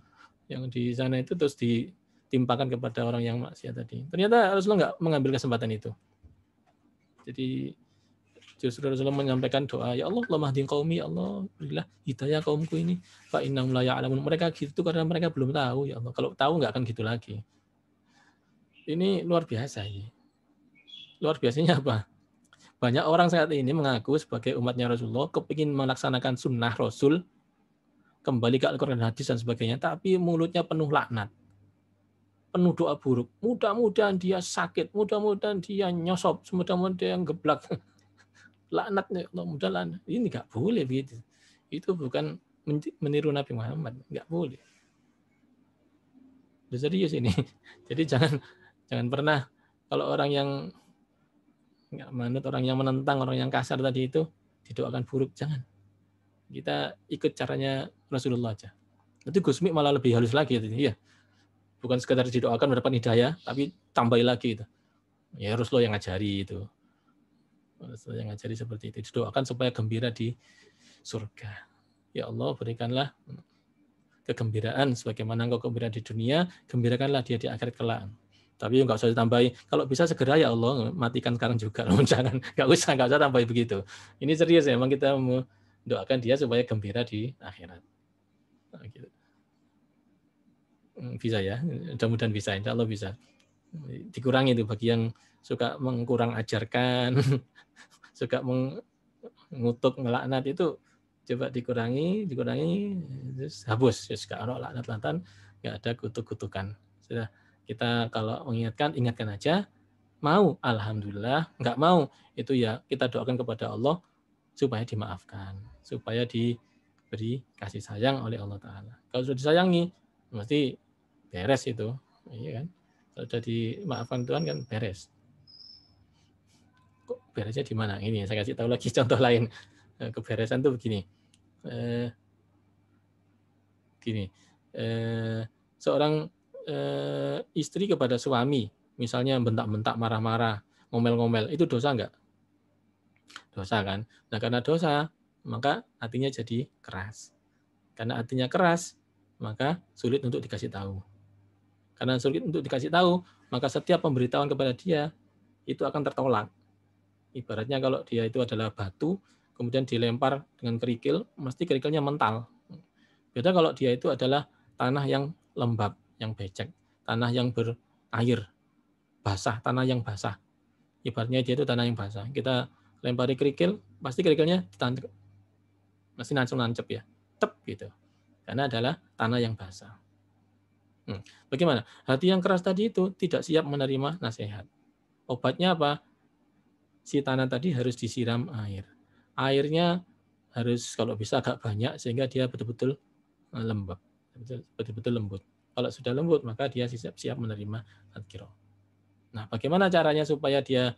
yang di sana itu terus ditimpakan kepada orang yang maksiat tadi. Ternyata Rasulullah nggak mengambil kesempatan itu. Jadi justru Rasulullah menyampaikan doa, ya Allah, mahdi qaumi, ya Allah, berilah hidayah kaumku ini. Fa innahum la ya'lamun. Mereka gitu karena mereka belum tahu, ya Allah. Kalau tahu nggak akan gitu lagi. Ini luar biasa ini. Luar biasanya apa? Banyak orang saat ini mengaku sebagai umatnya Rasulullah, kepingin melaksanakan sunnah Rasul, kembali ke Al-Quran dan hadis dan sebagainya, tapi mulutnya penuh laknat. Penuh doa buruk. Mudah-mudahan dia sakit, mudah-mudahan dia nyosop, mudah-mudahan dia geblak. Laknatnya Allah, mudah laknat. Ini nggak boleh begitu. Itu bukan meniru Nabi Muhammad, nggak boleh. Udah serius ini. Jadi jangan pernah kalau orang yang nggak manut, orang yang menentang, orang yang kasar tadi itu didoakan buruk, jangan. Kita ikut caranya Rasulullah aja. Nanti Gusmi malah lebih halus lagi itu. Iya. Bukan sekedar didoakan mendapat hidayah, tapi tambahin lagi itu. Ya Rasulullah yang ngajari itu. Rasulullah yang ngajari seperti itu. Didoakan supaya gembira di surga. Ya Allah, berikanlah kegembiraan sebagaimana engkau gembira di dunia, gembirakanlah dia di akhirat kelak. Tapi enggak usah ditambahi. Kalau bisa segera ya Allah, matikan sekarang juga. Jangan, enggak usah tambahi begitu. Ini serius ya, memang kita mau doakan dia supaya gembira di akhirat. Nah, gitu. Bisa ya, mudah-mudahan bisa, insya Allah bisa. Dikurangi itu bagi yang suka mengkurang ajarkan, suka mengutuk, melaknat itu coba dikurangi, terus hapus. Kalau laknat-laknatan nggak ada kutuk-kutukan. Sudah, kita kalau mengingatkan, ingatkan aja. Mau, alhamdulillah. Nggak mau, itu ya kita doakan kepada Allah supaya dimaafkan, supaya diberi kasih sayang oleh Allah Ta'ala. Kalau sudah disayangi, mesti beres itu, iya kan? Kalau sudah dimaafkan Tuhan kan beres. Kok beresnya di mana? Ini saya kasih tahu lagi contoh lain. Keberesan tuh begini. Seorang istri kepada suami, misalnya bentak-bentak, marah-marah, ngomel-ngomel, itu dosa enggak? Dosa kan? Nah karena dosa, maka hatinya jadi keras. Karena hatinya keras, maka sulit untuk dikasih tahu. Karena sulit untuk dikasih tahu, maka setiap pemberitahuan kepada dia itu akan tertolak. Ibaratnya kalau dia itu adalah batu, kemudian dilempar dengan kerikil, mesti kerikilnya mental. Beda kalau dia itu adalah tanah yang lembab, yang becek, tanah yang berair, basah, tanah yang basah. Ibaratnya dia itu tanah yang basah. Kita lempari kerikil, pasti kerikilnya mesti nancep ya, tep gitu. Karena adalah tanah yang basah. Bagaimana? Hati yang keras tadi itu tidak siap menerima nasihat. Obatnya apa? Si tanah tadi harus disiram air. Airnya harus kalau bisa agak banyak sehingga dia betul-betul lembab, betul-betul lembut. Kalau sudah lembut maka dia siap menerima tadkirah. Nah, bagaimana caranya supaya dia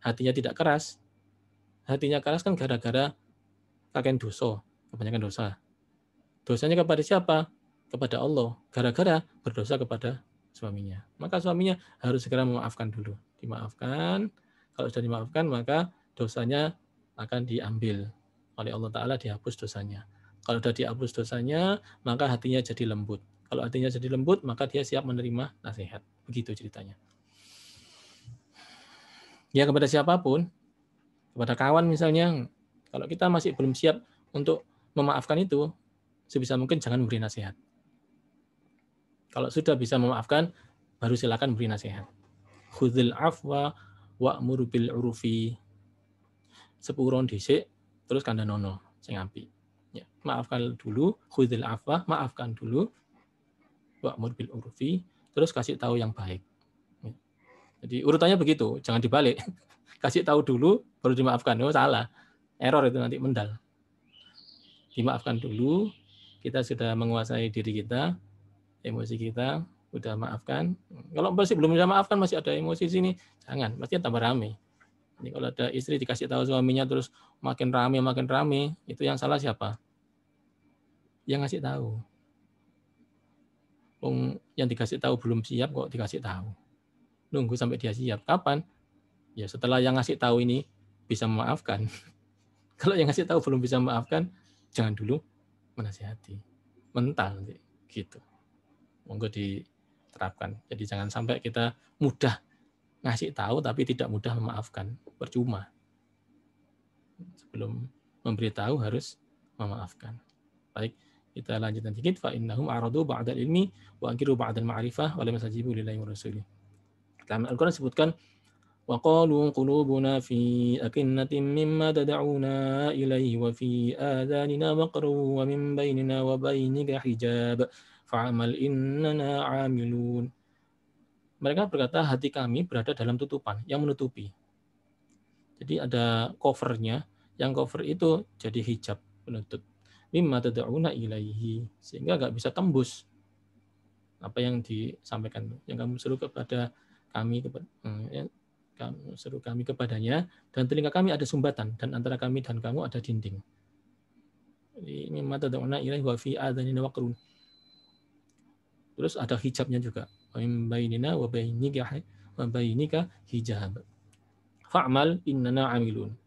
hatinya tidak keras? Hatinya keras kan gara-gara kakek dosa, kebanyakan dosa. Dosanya kepada siapa? Kepada Allah. Gara-gara berdosa kepada suaminya. Maka suaminya harus segera memaafkan dulu. Dimaafkan. Kalau sudah dimaafkan maka dosanya akan diambil oleh Allah Ta'ala, dihapus dosanya. Kalau sudah dihapus dosanya, maka hatinya jadi lembut. Kalau hatinya jadi lembut, maka dia siap menerima nasihat. Begitu ceritanya. Ya kepada siapapun, kepada kawan misalnya, kalau kita masih belum siap untuk memaafkan itu, sebisa mungkin jangan memberi nasihat. Kalau sudah bisa memaafkan, baru silakan beri nasihat. Khudzil afwa wa'mur bil urfi. Sepuron dhisik terus kandhanono sing apik. Ya, maafkan dulu, khudzil afwa, maafkan dulu. Wa'mur bil urfi, terus kasih tahu yang baik. Jadi urutannya begitu, jangan dibalik. Kasih tahu dulu baru dimaafkan. Oh, salah. Error itu nanti mendal. Dimaafkan dulu, kita sudah menguasai diri kita, emosi kita, udah maafkan. Kalau masih belum bisa maafkan, masih ada emosi sini, jangan, pasti tambah rame. Jadi kalau ada istri dikasih tahu suaminya terus makin rame, itu yang salah siapa? Yang ngasih tahu. Yang dikasih tahu belum siap kok dikasih tahu. Nunggu sampai dia siap. Kapan? Ya setelah yang ngasih tahu ini bisa memaafkan. Kalau yang ngasih tahu belum bisa memaafkan, jangan dulu menasihati. Mental gitu. Monggo diterapkan. Jadi jangan sampai kita mudah ngasih tahu tapi tidak mudah memaafkan. Percuma. Sebelum memberitahu harus memaafkan. Baik, kita lanjutkan sedikit. Fa innahum aradu ba'dal ilmi wa ankiru ba'dal ma'rifah wa lam yastajibu lillahi wa rasulih. Dalam Al-Qur'an disebutkan wa qalu qulubuna fi akinnatin mimma tad'una ilaihi wa fi adanina waqru wa min bainina wa bainika hijab fa'amal innana 'amilun. Mereka berkata hati kami berada dalam tutupan yang menutupi. Jadi ada covernya, yang cover itu jadi hijab penutup. Mimma tad'una ilaihi, sehingga nggak bisa tembus apa yang disampaikan, yang kamu seru kepada kami, kamu seru kami kepadanya, dan telinga kami ada sumbatan, dan antara kami dan kamu ada dinding. Jadi mimma tad'una ilaihi wa fi adhanina waqrun. Terus ada hijabnya juga. Wa min bainina wa bainika hijab. Fa'mal innana 'amilun.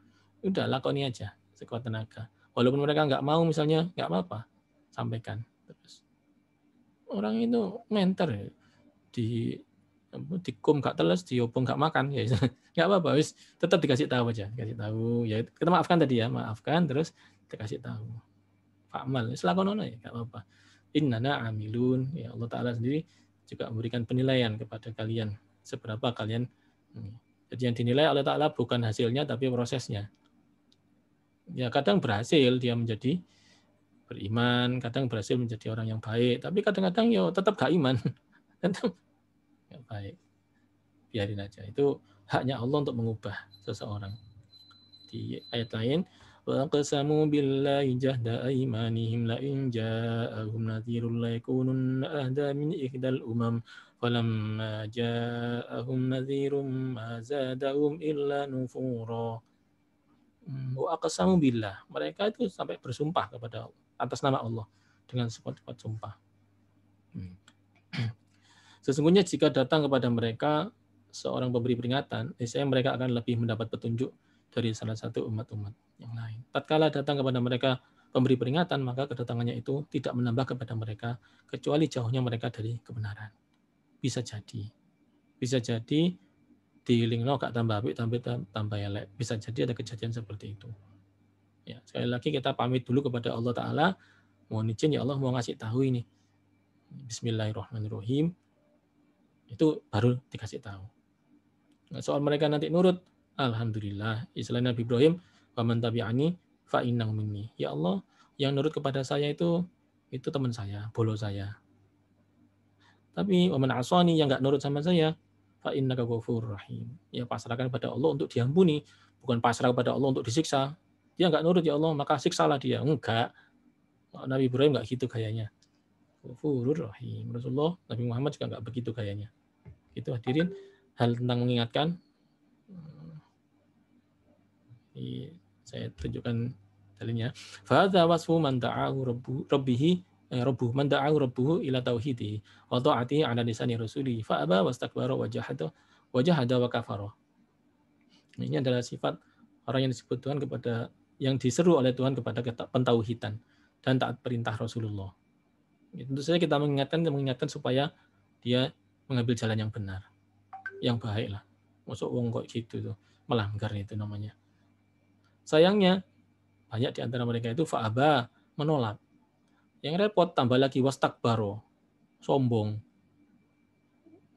Udah lakoni aja sekuat tenaga. Walaupun mereka nggak mau misalnya, nggak apa-apa, sampaikan. Terus orang itu menter dikum nggak teles, diopong nggak makan, ya nggak apa-apa, wis tetap dikasih tahu aja, dikasih tahu. Ya kita maafkan tadi ya, maafkan terus dikasih tahu. Fa'mal, lakonono ya nggak apa-apa. Innana amilun, ya Allah Ta'ala sendiri juga memberikan penilaian kepada kalian seberapa kalian. Jadi yang dinilai Allah Ta'ala bukan hasilnya tapi prosesnya. Ya kadang berhasil dia menjadi beriman, kadang berhasil menjadi orang yang baik, tapi kadang-kadang ya tetap gak iman. Tetap gak baik. Biarin aja. Itu haknya Allah untuk mengubah seseorang. Di ayat lain, wa qasamu billahi jahda aymanihim la in ja'ahum nadhirun la yakununna ahda min ihdal umam falamma ja'ahum nadhirun ma zadahum illa nufura. Wa aqsamu billah. Mereka itu sampai bersumpah kepada Allah, atas nama Allah dengan sifat-sifat sumpah. Sesungguhnya jika datang kepada mereka seorang pemberi peringatan, niscaya mereka akan lebih mendapat petunjuk dari salah satu umat-umat yang lain. Tatkala datang kepada mereka pemberi peringatan, maka kedatangannya itu tidak menambah kepada mereka kecuali jauhnya mereka dari kebenaran. Bisa jadi diilingno gak tambah apik tambah elek. Bisa jadi ada kejadian seperti itu. Ya, sekali lagi kita pamit dulu kepada Allah Ta'ala. Mohon izin ya Allah mau ngasih tahu ini. Bismillahirrahmanirrahim. Itu baru dikasih tahu. Nah, soal mereka nanti nurut, alhamdulillah. Istilah Nabi Ibrahim, wa man tabi'ani fa innahu minni. Ya Allah, yang nurut kepada saya itu teman saya, bolo saya. Tapi wa man asani yang enggak nurut sama saya, fa innaka ghafurur rahim. Ya pasrahkan pada Allah untuk diampuni, bukan pasrah kepada Allah untuk disiksa. Dia enggak nurut ya Allah, maka siksalah dia. Enggak. Nabi Ibrahim enggak gitu gayanya. Ghafurur rahim. Rasulullah, Nabi Muhammad juga enggak begitu gayanya. Itu hadirin hal tentang mengingatkan. Saya tunjukkan dalilnya. Fahadza wasfu man da'ahu rabbuhu man da'ahu rabbuhu ila tauhidihi wa ta'atihi ala lisani rasuli fa aba wastakbara wa jahada wa kafara. Ini adalah sifat orang yang disebut Tuhan kepada yang diseru oleh Tuhan kepada pentauhidan dan taat perintah Rasulullah. Tentu saja kita mengingatkan supaya dia mengambil jalan yang benar, yang baik lah. Masuk wong kok gitu tuh, melanggar itu namanya. Sayangnya banyak di antara mereka itu fa'aba, menolak. Yang repot tambah lagi wastakbaro, sombong.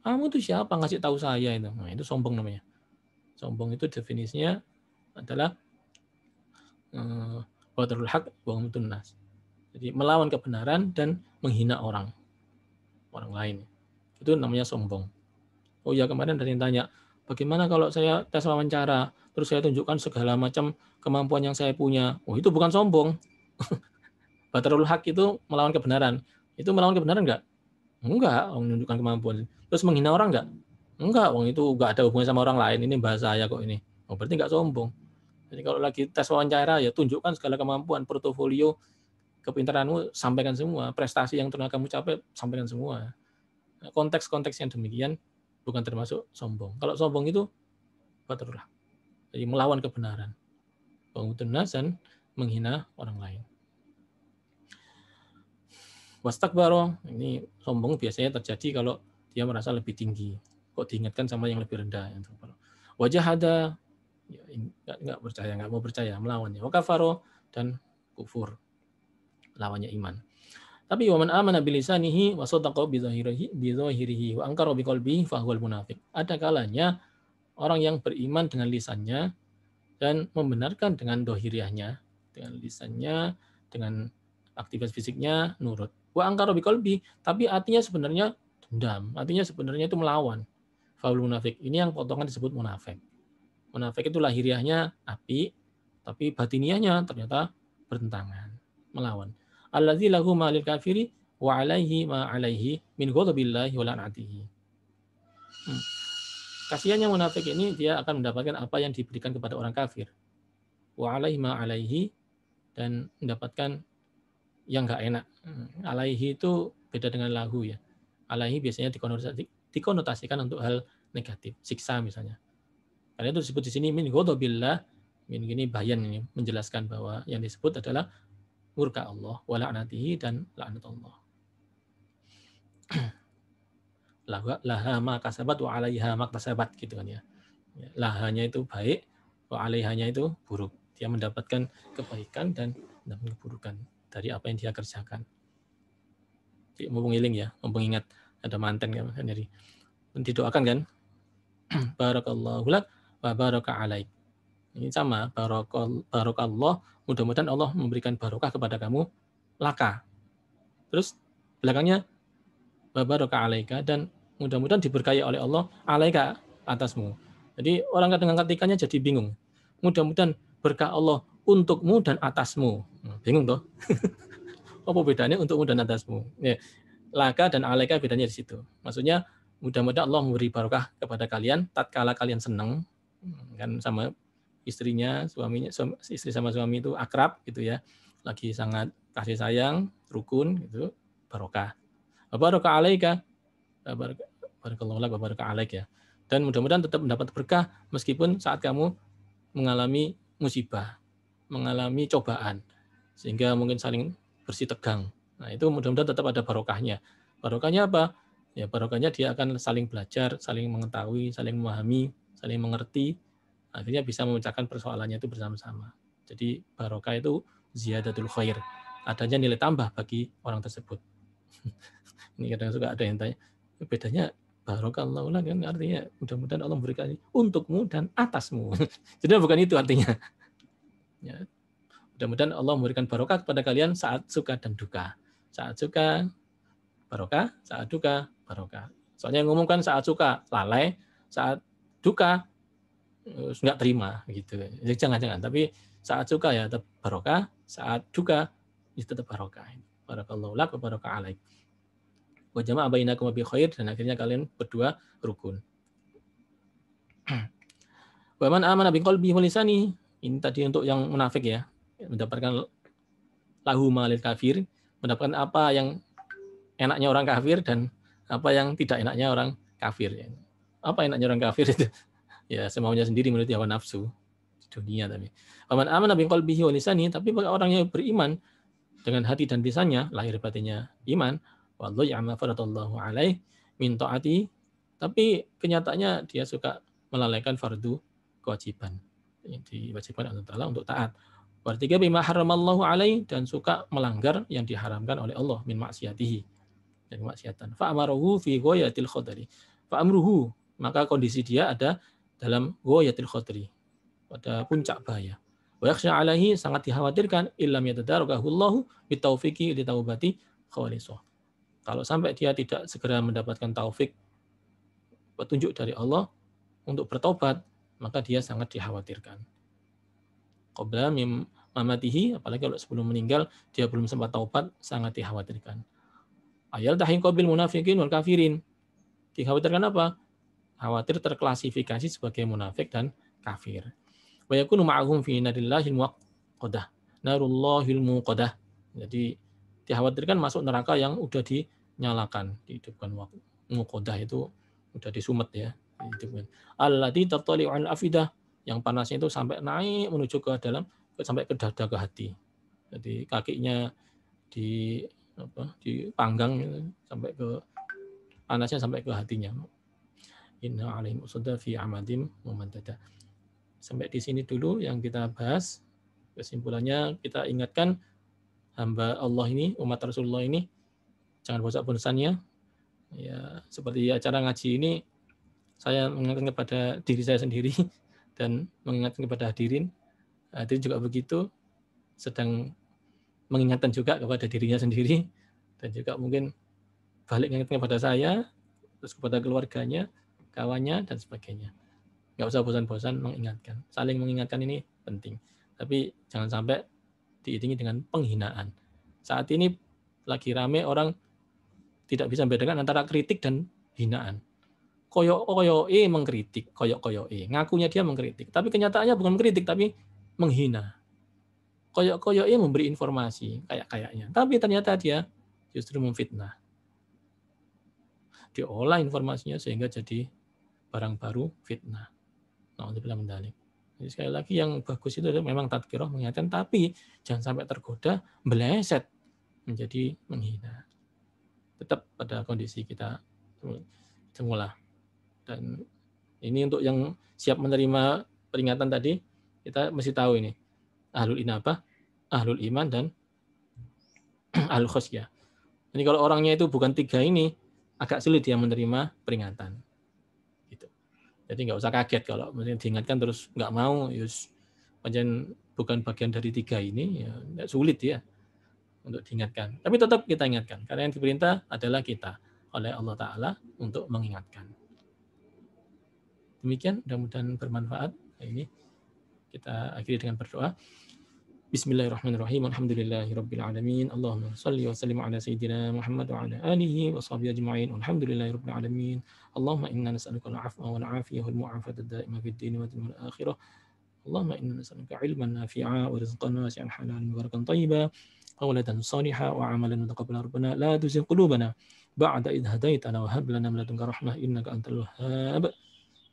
Kamu itu siapa ngasih tahu saya itu? Nah, itu sombong namanya. Sombong itu definisinya adalah batrul haq wa ghamtun nas. Jadi melawan kebenaran dan menghina orang lain. Itu namanya sombong. Oh ya, kemarin ada yang tanya, bagaimana kalau saya tes wawancara, terus saya tunjukkan segala macam kemampuan yang saya punya? Oh, itu bukan sombong. Batrul haq itu melawan kebenaran. Itu melawan kebenaran enggak? Enggak, menunjukkan kemampuan. Terus menghina orang enggak? Enggak, itu enggak ada hubungan sama orang lain. Ini bahasa saya kok ini. Oh, berarti enggak sombong. Jadi kalau lagi tes wawancara ya tunjukkan segala kemampuan, portofolio, kepintaranmu sampaikan semua, prestasi yang pernah kamu capai sampaikan semua. Nah, konteks-konteks yang demikian bukan termasuk sombong. Kalau sombong itu batrul haq. Jadi melawan kebenaran. Dan menghina orang lain. Wastakbaro, ini sombong biasanya terjadi kalau dia merasa lebih tinggi. Kok diingatkan sama yang lebih rendah. Wajahada, ya, nggak mau percaya, melawannya. Wakafaro, dan kufur, lawannya iman. Tapi waman amana bilisanihi wa saddaqa bidhahirihi wa ankara biqalbihi fahuwal munafiq. Ada kalanya orang yang beriman dengan lisannya dan membenarkan dengan dohiriahnya, dengan lisannya, dengan aktivitas fisiknya nurut. Wa ankara biqalbi, tapi artinya sebenarnya dendam, artinya sebenarnya itu melawan. Fahuwal munafik. Ini yang potongan disebut munafik. Munafik itu lahiriahnya api, tapi batiniahnya ternyata bertentangan, melawan. Allazi lahu ma lil kafiri wa alaihi ma alaihi min ghadabillahi wa la'natihi. Kasihannya munafik ini dia akan mendapatkan apa yang diberikan kepada orang kafir. Wa alaihi ma alaihi, dan mendapatkan yang enggak enak. Alaihi itu beda dengan lahu ya. Alaihi biasanya dikonotasikan untuk hal negatif, siksa misalnya. Karena itu disebut di sini min ghadabillah, min gini bayan ini menjelaskan bahwa yang disebut adalah murka Allah, wa la'natihi, dan laknat Allah. Laha ma kasabat wa 'alaiha ma kasabat gitu kan ya. Lahanya itu baik, wa 'alaihanya itu buruk. Dia mendapatkan kebaikan dan mendapatkan keburukan dari apa yang dia kerjakan. Jadi mumpung ngiling ya, mumpung ingat ada manten kan jadi didoakan kan. Barakallahu lak wa baraka 'alaik. Ini sama, barakallah, mudah-mudahan Allah memberikan barokah kepada kamu, laka. Terus belakangnya baraka alaika, dan mudah-mudahan diberkahi oleh Allah alaika, atasmu. Jadi orang kadang ketikanya jadi bingung. Mudah-mudahan berkah Allah untukmu dan atasmu. Bingung toh? Apa bedanya untukmu dan atasmu? Ya, laka dan alaika bedanya di situ. Maksudnya mudah-mudahan Allah memberi barokah kepada kalian tatkala kalian senang kan sama istrinya, suaminya, istri sama suami itu akrab gitu ya, lagi sangat kasih sayang, rukun gitu, barokah. Barokah alaika, barakallahu lak wa barokah alaik ya. Dan mudah-mudahan tetap mendapat berkah meskipun saat kamu mengalami musibah, mengalami cobaan, sehingga mungkin saling bersih tegang. Nah, itu mudah-mudahan tetap ada barokahnya. Barokahnya apa? Ya barokahnya dia akan saling belajar, saling mengetahui, saling memahami, saling mengerti, akhirnya bisa memecahkan persoalannya itu bersama-sama. Jadi barokah itu ziyadatul khair, adanya nilai tambah bagi orang tersebut. Ini kadang suka ada yang tanya, bedanya barokallahu lak kan artinya mudah-mudahan Allah memberikan untukmu dan atasmu. Jadi bukan itu artinya. Ya. Mudah-mudahan Allah memberikan barokah kepada kalian saat suka dan duka. Saat suka barokah, saat duka barokah. Soalnya yang ngomong kan saat suka lalai, saat duka nggak terima gitu. Jadi jangan-jangan. Tapi saat suka ya tetap barokah, saat duka itu tetap barokah. Barakallahu lak wa barokah alaik. Wa jama'a bainakum bi khair, dan akhirnya kalian berdua rukun. Wa man amana bi qalbihi wa lisani. Ini tadi untuk yang munafik ya, mendapatkan lahu malil kafir, mendapatkan apa yang enaknya orang kafir dan apa yang tidak enaknya orang kafir. Apa enaknya orang kafir itu? Ya semaunya sendiri menurut hawa nafsu di dunia. Tapi wa man amana bi qalbihi wa lisani, tapi bagi orang yang beriman dengan hati dan lisannya, lahir batinnya iman, wallahu ya'ma faradallahu alaih min taati, tapi kenyataannya dia suka melalaikan fardu kewajiban yang diwajibkan Allah Ta'ala untuk taat. Bertiga bima haramallahu alaih, dan suka melanggar yang diharamkan oleh Allah min maksiatihi, dan maksiatan. Fa'amaruhu fi ghayatil khadri. Fa'amruhu, maka kondisi dia ada dalam ghayatil khadri, pada puncak bahaya. Wa yakhsha alaihi, sangat dikhawatirkan illam yatadarakahu Allahu bitaufiqi li taubati khalisah. Kalau sampai dia tidak segera mendapatkan taufik, petunjuk dari Allah untuk bertobat, maka dia sangat dikhawatirkan. Qabla mamatihi, apalagi kalau sebelum meninggal dia belum sempat taubat, sangat dikhawatirkan. Ayal tahin qabil munafiqin wal kafirin. Dikhawatirkan apa? Khawatir terklasifikasi sebagai munafik dan kafir. Wa yakunu ma'ahum fi narillahil muqaddah. Narullahil muqaddah. Jadi dikhawatirkan masuk neraka yang udah dinyalakan, dihidupkan. Muqaddah itu udah disumet ya, dihidupkan. Allati tattali'u al-afidah, yang panasnya itu sampai naik menuju ke dalam, sampai ke dada, ke hati. Jadi kakinya dipanggang sampai ke panasnya sampai ke hatinya. Inna alaihim usada fi amadim mumaddada. Sampai di sini dulu yang kita bahas. Kesimpulannya kita ingatkan hamba Allah ini, umat Rasulullah ini, jangan bosan-bosannya. Ya, seperti acara ngaji ini, saya mengingatkan kepada diri saya sendiri dan mengingatkan kepada hadirin. Hadirin juga begitu, sedang mengingatkan juga kepada dirinya sendiri, dan juga mungkin balik mengingatkan kepada saya, terus kepada keluarganya, kawannya, dan sebagainya. Nggak usah bosan-bosan mengingatkan. Saling mengingatkan ini penting. Tapi jangan sampai diiringi dengan penghinaan. Saat ini lagi rame orang tidak bisa membedakan antara kritik dan hinaan. Koyok-koyoke mengkritik, koyok-koyoke. Ngakunya dia mengkritik, tapi kenyataannya bukan mengkritik, tapi menghina. Koyok-koyoke memberi informasi, kayak-kayaknya. Tapi ternyata dia justru memfitnah. Diolah informasinya sehingga jadi barang baru fitnah. Na'udzubillah min dzalik. Jadi sekali lagi yang bagus itu memang tadkirah, mengingatkan, tapi jangan sampai tergoda meleset menjadi menghina. Tetap pada kondisi kita semula. Dan ini untuk yang siap menerima peringatan tadi, kita mesti tahu ini ahlul inabah, ahlul iman, dan ahlul khosyah. Jadi kalau orangnya itu bukan tiga ini, agak sulit dia menerima peringatan. Gitu. Jadi nggak usah kaget kalau diingatkan terus nggak mau, yus panjang bukan bagian dari tiga ini, ya sulit ya untuk diingatkan. Tapi tetap kita ingatkan, karena yang diperintah adalah kita oleh Allah Ta'ala untuk mengingatkan. Demikian, mudah-mudahan bermanfaat. Ini kita akhiri dengan berdoa. Bismillahirrahmanirrahim. Alhamdulillahirabbil alamin. Allahumma shalli wa sallim ala sayyidina Muhammad wa ala alihi wa sahbihi ajma'in. Alhamdulillahirabbil alamin. Allahumma inna nas'aluka al-'afwa wal 'afiyah wal mu'afata ad-da'imah fid din wal akhirah. Allahumma inna nas'aluka 'ilman nafi'a wa rizqan wasi'an halalan mubarakan thayyiban. Qawlan salihan wa 'amalan mutaqabbalan. Rabbana la tuzigh qulubana ba'da idh hadaytana wa hab lana min ladunka rahmah innaka antal wahhab.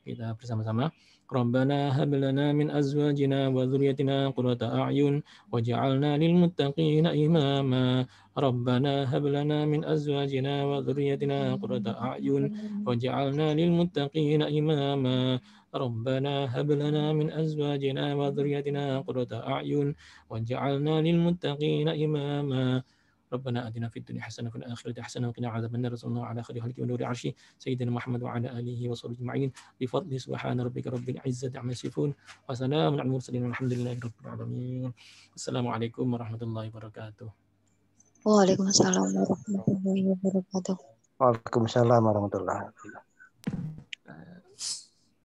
Kita bersama-sama. Rabbana hab lana min azwajina wa dzurriyyatina qurrata a'yun waj'alna lil muttaqina imama. Rabbana hab lana min azwajina wa dzurriyyatina qurrata a'yun waj'alna lil muttaqina imama. Rabbana hab lana min azwajina wa dzurriyyatina qurrata a'yun waj'alna lil muttaqina imama. ربنا آتنا في الدنيا حسنة وفي الآخرة حسنة وقنا عذاب النار صلى الله على خير خلقه ونور عرشه سيدنا محمد وعلى آله وصحبه أجمعين بفضل سبحان ربك رب العزة عما يصفون وسلام على المرسلين والحمد لله رب العالمين. السلام عليكم ورحمة الله وبركاته. Waalaikumsalam warahmatullahi wabarakatuh. Waalaikumsalam warahmatullahi wabarakatuh.